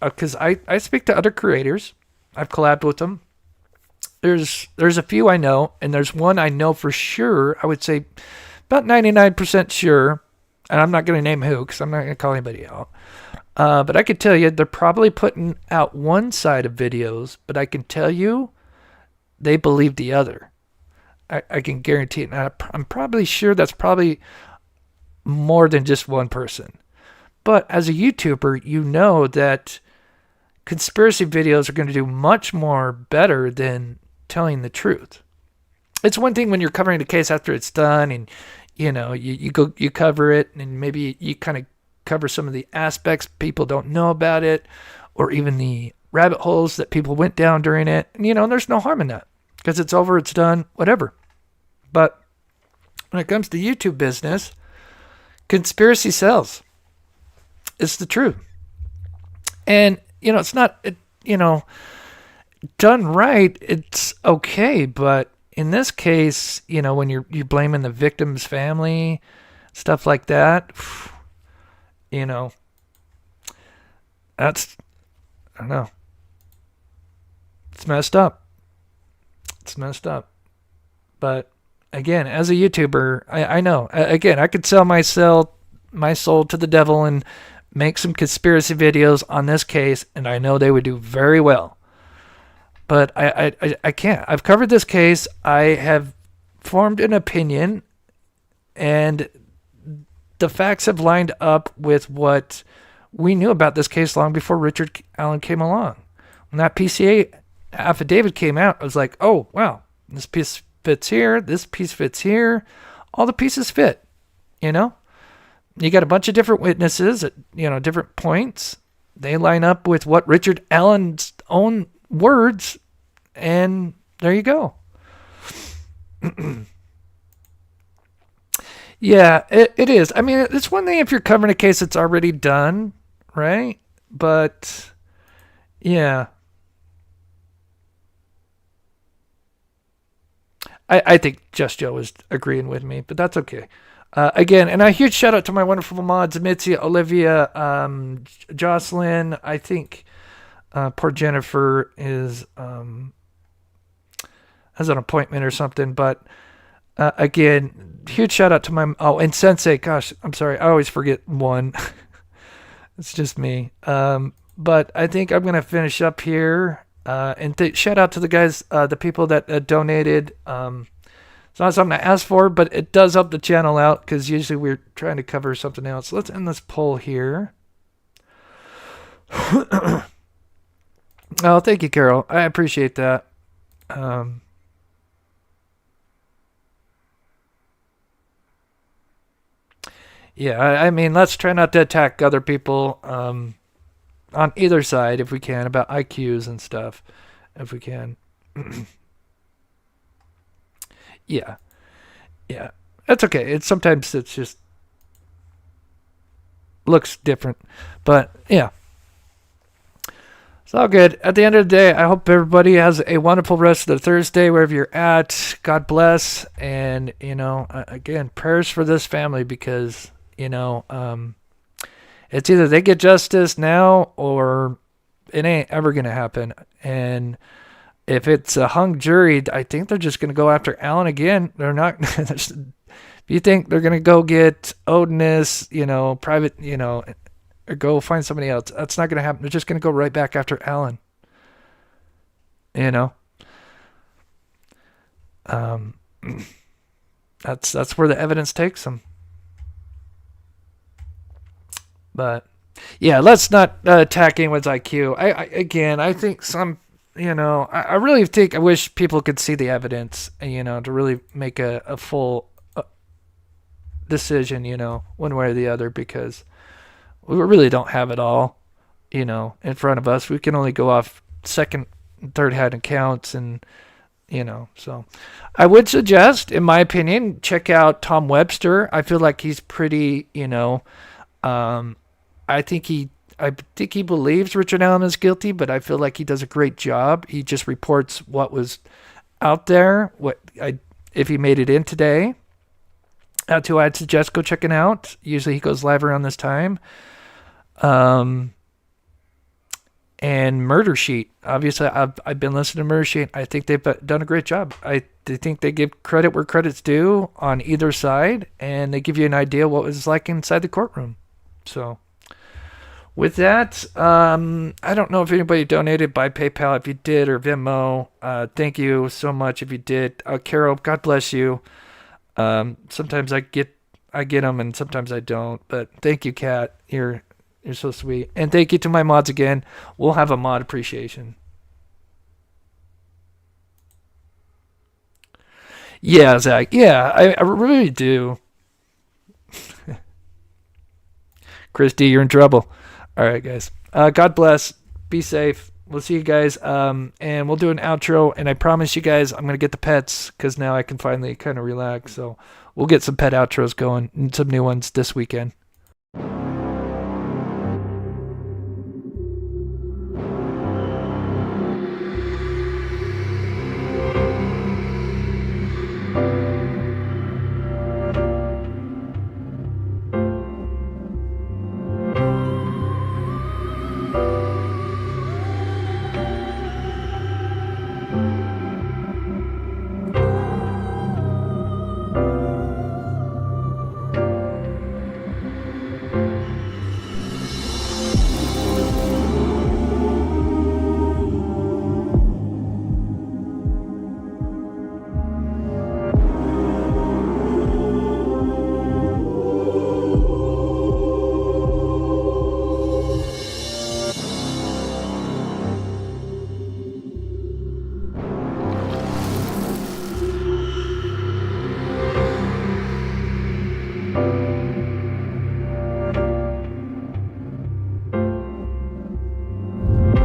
Because I speak to other creators. I've collabed with them. There's a few I know, and there's one I know for sure. I would say about 99% sure, and I'm not going to name who, because I'm not going to call anybody out. But I could tell you, they're probably putting out one side of videos, but I can tell you, they believe the other. I can guarantee it. And I'm probably sure that's probably more than just one person. But as a YouTuber, you know that conspiracy videos are going to do much more better than telling the truth. It's one thing when you're covering the case after it's done, and you cover it, and maybe you kind of cover some of the aspects people don't know about it, or even the rabbit holes that people went down during it. And there's no harm in that because it's over, it's done, whatever. But when it comes to YouTube business, conspiracy sells. It's the truth. And, it's not, done right, it's okay. But in this case, when you're blaming the victim's family, stuff like that, that's, I don't know. It's messed up. It's messed up. But again, as a YouTuber, I know. Again, I could sell my soul to the devil and make some conspiracy videos on this case, and I know they would do very well. But I can't. I've covered this case. I have formed an opinion, and the facts have lined up with what we knew about this case long before Richard Allen came along. When that PCA affidavit came out, I was like, oh, wow, this piece fits here, this piece fits here, all the pieces fit, You got a bunch of different witnesses at, different points. They line up with what Richard Allen's own words, and there you go. Yeah, it is. I mean, it's one thing if you're covering a case that's already done, right? But, yeah. I think Just Joe is agreeing with me, but that's okay. Again, and a huge shout out to my wonderful mods, Mitzi, Olivia, Jocelyn. I think poor Jennifer has an appointment or something, but Again, huge shout out to and Sensei. Gosh, I'm sorry. I always forget one. It's just me. But I think I'm going to finish up here. And shout out to the guys, the people that donated. It's not something I asked for, but it does help the channel out because usually we're trying to cover something else. Let's end this poll here. Oh, thank you, Carol. I appreciate that. Yeah, I mean, let's try not to attack other people on either side if we can, about IQs and stuff, if we can. Yeah. That's okay. Sometimes it's just looks different, but yeah. It's all good. At the end of the day, I hope everybody has a wonderful rest of the Thursday, wherever you're at. God bless. And, again, prayers for this family because, it's either they get justice now or it ain't ever going to happen. And if it's a hung jury, I think they're just going to go after Alan again. They're not. If you think they're going to go get Odinus, private, or go find somebody else, that's not going to happen. They're just going to go right back after Alan. That's where the evidence takes them. But yeah, let's not attack anyone's IQ. I think some, I really think I wish people could see the evidence, to really make a full decision, one way or the other, because we really don't have it all, in front of us. We can only go off second and third hand accounts and, so I would suggest, in my opinion, check out Tom Webster. I feel like he's pretty, I think he believes Richard Allen is guilty, but I feel like he does a great job. He just reports what was out there. If he made it in today. That's who I'd suggest go checking out. Usually he goes live around this time. And Murder Sheet. Obviously, I've been listening to Murder Sheet. I think they've done a great job. I think they give credit where credit's due on either side, and they give you an idea what it was like inside the courtroom. So, with that, I don't know if anybody donated by PayPal. If you did, or Venmo, thank you so much if you did. Carol, God bless you. Sometimes I get them, and sometimes I don't. But thank you, Kat. You're so sweet. And thank you to my mods again. We'll have a mod appreciation. Yeah, Zach. Yeah, I really do. Christy, you're in trouble. All right, guys. God bless. Be safe. We'll see you guys. And we'll do an outro. And I promise you guys, I'm going to get the pets because now I can finally kind of relax. So we'll get some pet outros going and some new ones this weekend.